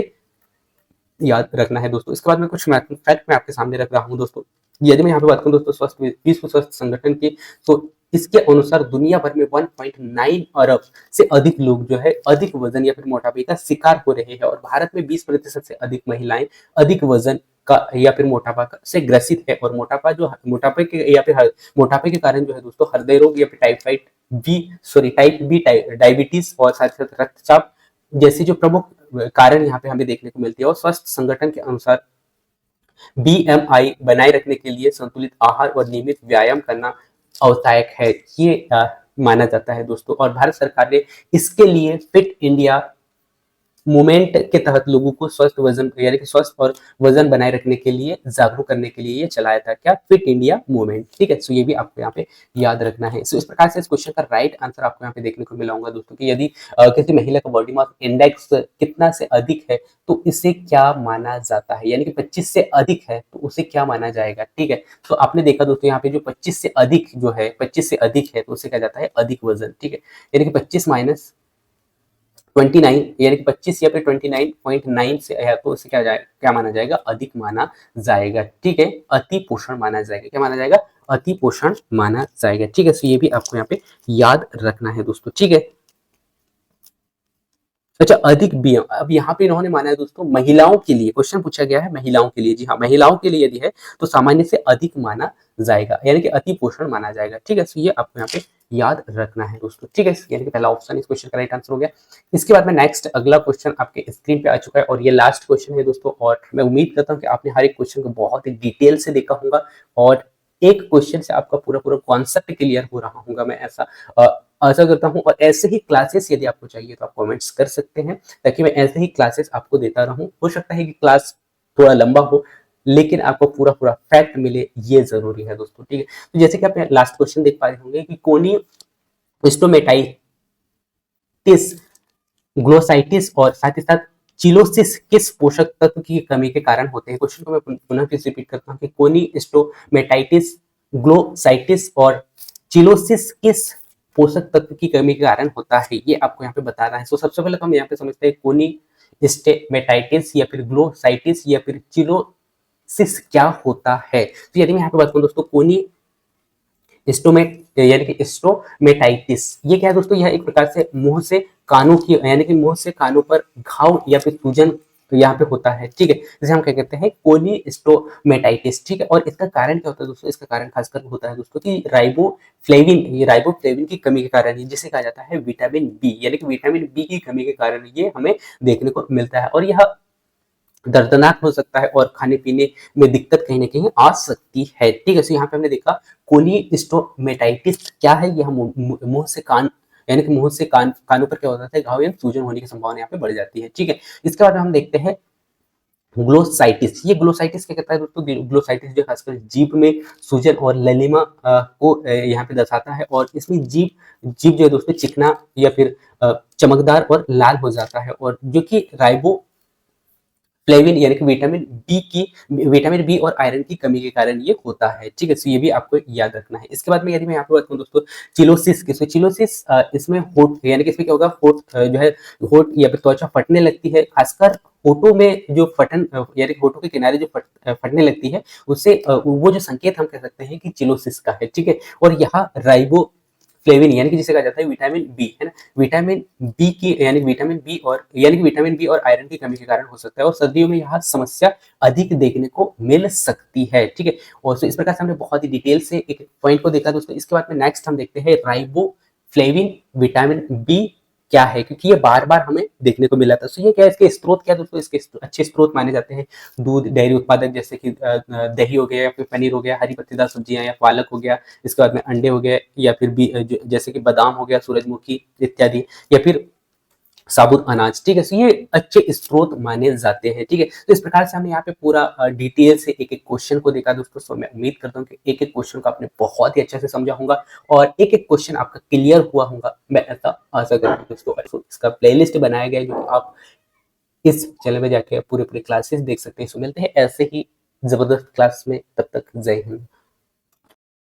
याद रखना है दोस्तों। इसके बाद में कुछ फैक्ट मैं आपके सामने रख रहा हूँ दोस्तों। यदि मैं यहाँ पे बात करूँ दोस्तों विश्व स्वास्थ्य संगठन की, तो इसके अनुसार दुनिया भर में 1.9 अरब से अधिक लोग जो है अधिक वजन या फिर मोटापे का शिकार हो रहे हैं, और भारत में 20% से अधिक महिलाएं अधिक वजन का या फिर मोटापा से ग्रसित है। और मोटापे के कारण जो है दोस्तों हृदय रोग या फिर टाइप बी डायबिटीज और साथ साथ रक्तचाप जैसी जो प्रमुख कारण यहाँ पे हमें देखने को मिलती है। और स्वास्थ्य संगठन के अनुसार BMI बनाए रखने के लिए संतुलित आहार और नियमित व्यायाम करना आवश्यक है। ये माना जाता है दोस्तों। और भारत सरकार ने इसके लिए फिट इंडिया मूवमेंट के तहत लोगों को स्वस्थ वजन यानी कि स्वस्थ और वजन बनाए रखने के लिए जागरूक करने के लिए ये चलाया था, क्या, फिट इंडिया मूवमेंट। ठीक है, सो ये भी आपको यहाँ पे याद रखना है। सो इस प्रकार से इस क्वेश्चन का राइट आंसर आपको यहाँ पे देखने को मिला होगा दोस्तों कि यदि किसी महिला का बॉडी मास इंडेक्स कितना से अधिक है तो इसे क्या माना जाता है, यानी कि 25 से अधिक है तो उसे क्या माना जाएगा। ठीक है, तो आपने देखा दोस्तों यहाँ पे जो 25 से अधिक जो है, 25 से अधिक है तो उसे कहा जाता है अधिक वजन। ठीक है, यानी कि 25 माइनस 29 यानी कि 25 या फिर 29.9 से है तो उसे क्या माना जाएगा, अधिक माना जाएगा। ठीक है, अति पोषण माना जाएगा, क्या माना जाएगा, अति पोषण माना जाएगा। ठीक है, तो ये भी आपको यहाँ पे याद रखना है दोस्तों। ठीक है, अच्छा, अधिक बीएम, अब यहाँ पे इन्होंने माना है दोस्तों महिलाओं के लिए, क्वेश्चन पूछा गया है महिलाओं के लिए। जी हाँ, महिलाओं के लिए यदि है तो सामान्य से अधिक माना जाएगा, यानी कि अति पोषण माना जाएगा। ठीक है, तो ये आपको यहाँ पे याद रखना है दोस्तों। ठीक है, यानी कि पहला ऑप्शन इस क्वेश्चन का राइट आंसर हो गया। इसके बाद में नेक्स्ट अगला क्वेश्चन आपके स्क्रीन पे आ चुका है और ये लास्ट क्वेश्चन है दोस्तों। और मैं उम्मीद करता हूँ कि आपने हर एक क्वेश्चन को बहुत ही डिटेल से देखा होगा और एक क्वेश्चन से आपका पूरा पूरा कॉन्सेप्ट क्लियर हो रहा होगा, मैं ऐसा आशा करता हूं। और ऐसे ही क्लासेस यदि आपको चाहिए तो आप कमेंट्स कर सकते हैं ताकि मैं ऐसे ही क्लासेस आपको देता रहूं। हो सकता है कि क्लास थोड़ा लंबा हो लेकिन आपको पूरा पूरा फैक्ट मिले, ये जरूरी है दोस्तों। ठीक है, तो जैसे कि आप लास्ट क्वेश्चन देख पा रहे होंगे कि कोनी स्टोमेटाइटिस, ग्लोसाइटिस और साथ ही साथ चिलोसिस किस पोषक तत्व की कमी के कारण होते हैं। क्वेश्चन को मैं पुनः फिर से रिपीट करता हूँ कि कोनी स्टोमेटाइटिस, ग्लोसाइटिस और चिलोसिस किस पोषक तत्व की कमी के कारण होता है, ये आपको यहाँ पे बताना है। सो सबसे पहले तो हम यहाँ पे समझते हैं कोनी स्टेमेटाइटिस या फिर ग्लोसाइटिस या फिर चिलोसिस क्या होता है। तो यदि मैं यहाँ पे बात करूँ दोस्तों, कोनी स्टोमेट यानी कि स्टोमेटाइटिस, ये क्या है दोस्तों, यह एक प्रकार से मुंह से कानों की यानी कि मुंह से कानों पर घाव या फिर सूजन तो यहाँ पे होता है। ठीक है, जिसे हम क्या कहते हैं, कोलीस्टोमेटाइटिस। ठीक है, और इसका कारण क्या होता है दोस्तों, इसका कारण खासकर होता है दोस्तों कि राइबोफ्लेविन, ये राइबोफ्लेविन की कमी के कारण, जिसे कहा जाता है विटामिन बी, यानी कि विटामिन बी की कमी के कारण ये हमें देखने को मिलता है। और यह दर्दनाक हो सकता है और खाने पीने में दिक्कत कहीं ना कहीं आ सकती है। ठीक है, तो यहाँ पे हमने देखा कोलीस्टोमेटाइटिस क्या है, यह मुंह से कान यानी कि मुंह से कानों पर क्या होता है, घाव या सूजन होने की संभावना यहाँ पे बढ़ जाती है। ठीक है, इसके बाद हम देखते हैं ग्लोसाइटिस। ये ग्लोसाइटिस क्या कहता है दोस्तों, ग्लोसाइटिस जो खासकर जीभ में सूजन और ललिमा को यहाँ पे दर्शाता है। और इसमें जीभ जीभ जो है दोस्तों चिकना या फिर चमकदार और लाल हो जाता है, और जो कि राइबो फ्लेविन यानी कि विटामिन बी और आयरन की कमी के कारण ये होता है। ठीक है, तो ये भी आपको याद रखना है। इसके बाद में यदि मैं यहाँ पे बात करूँ दोस्तों चिलोसिस की, तो चिलोसिस इसमें होठ यानी कि इसमें क्या होगा, होठ जो है होठ या फिर त्वचा फटने लगती है, खासकर होठों में जो फटन यानी होठों के किनारे जो फटने लगती है उससे वो जो संकेत हम कह सकते हैं कि चिलोसिस का है। ठीक है, और यहाँ राइबो फ्लेविन यानी कि जिसे कहा जाता है विटामिन बी, है ना, विटामिन बी की यानी विटामिन बी और यानी कि विटामिन बी और आयरन की कमी के कारण हो सकता है, और सर्दियों में यह समस्या अधिक देखने को मिल सकती है। ठीक है, और तो इस प्रकार से हमने बहुत ही डिटेल से एक पॉइंट को देखा दोस्तों। इसके बाद में नेक्स्ट हम देखते हैं राइबोफ्लेविन विटामिन बी क्या है, क्योंकि ये बार बार हमें देखने को मिला था। तो ये क्या है, इसके स्रोत क्या है दोस्तों, इसके अच्छे स्रोत माने जाते हैं दूध, डेयरी उत्पादक जैसे कि दही हो गया या फिर पनीर हो गया, हरी पत्तेदार सब्जियां या पालक हो गया, इसके बाद में अंडे हो गए या फिर जैसे कि बादाम हो गया, सूरजमुखी इत्यादि, या फिर साबुत अनाज। ठीक है, तो ये अच्छे स्रोत माने जाते हैं। ठीक है, तो इस प्रकार से हमने यहाँ पे पूरा डिटेल से एक एक क्वेश्चन को देखा दोस्तों। सो मैं उम्मीद करता हूँ कि एक एक क्वेश्चन को आपने बहुत ही अच्छे से समझा होगा और एक एक क्वेश्चन आपका क्लियर हुआ होगा, मैं ऐसा आशा करता हूँ दोस्तों। इसका प्लेलिस्ट बनाया गया है जो आप इस चैनल में जाके पूरे पूरे क्लासेस देख सकते हैं। सो मिलते हैं ऐसे ही जबरदस्त क्लास में, तब तक जय हिंद।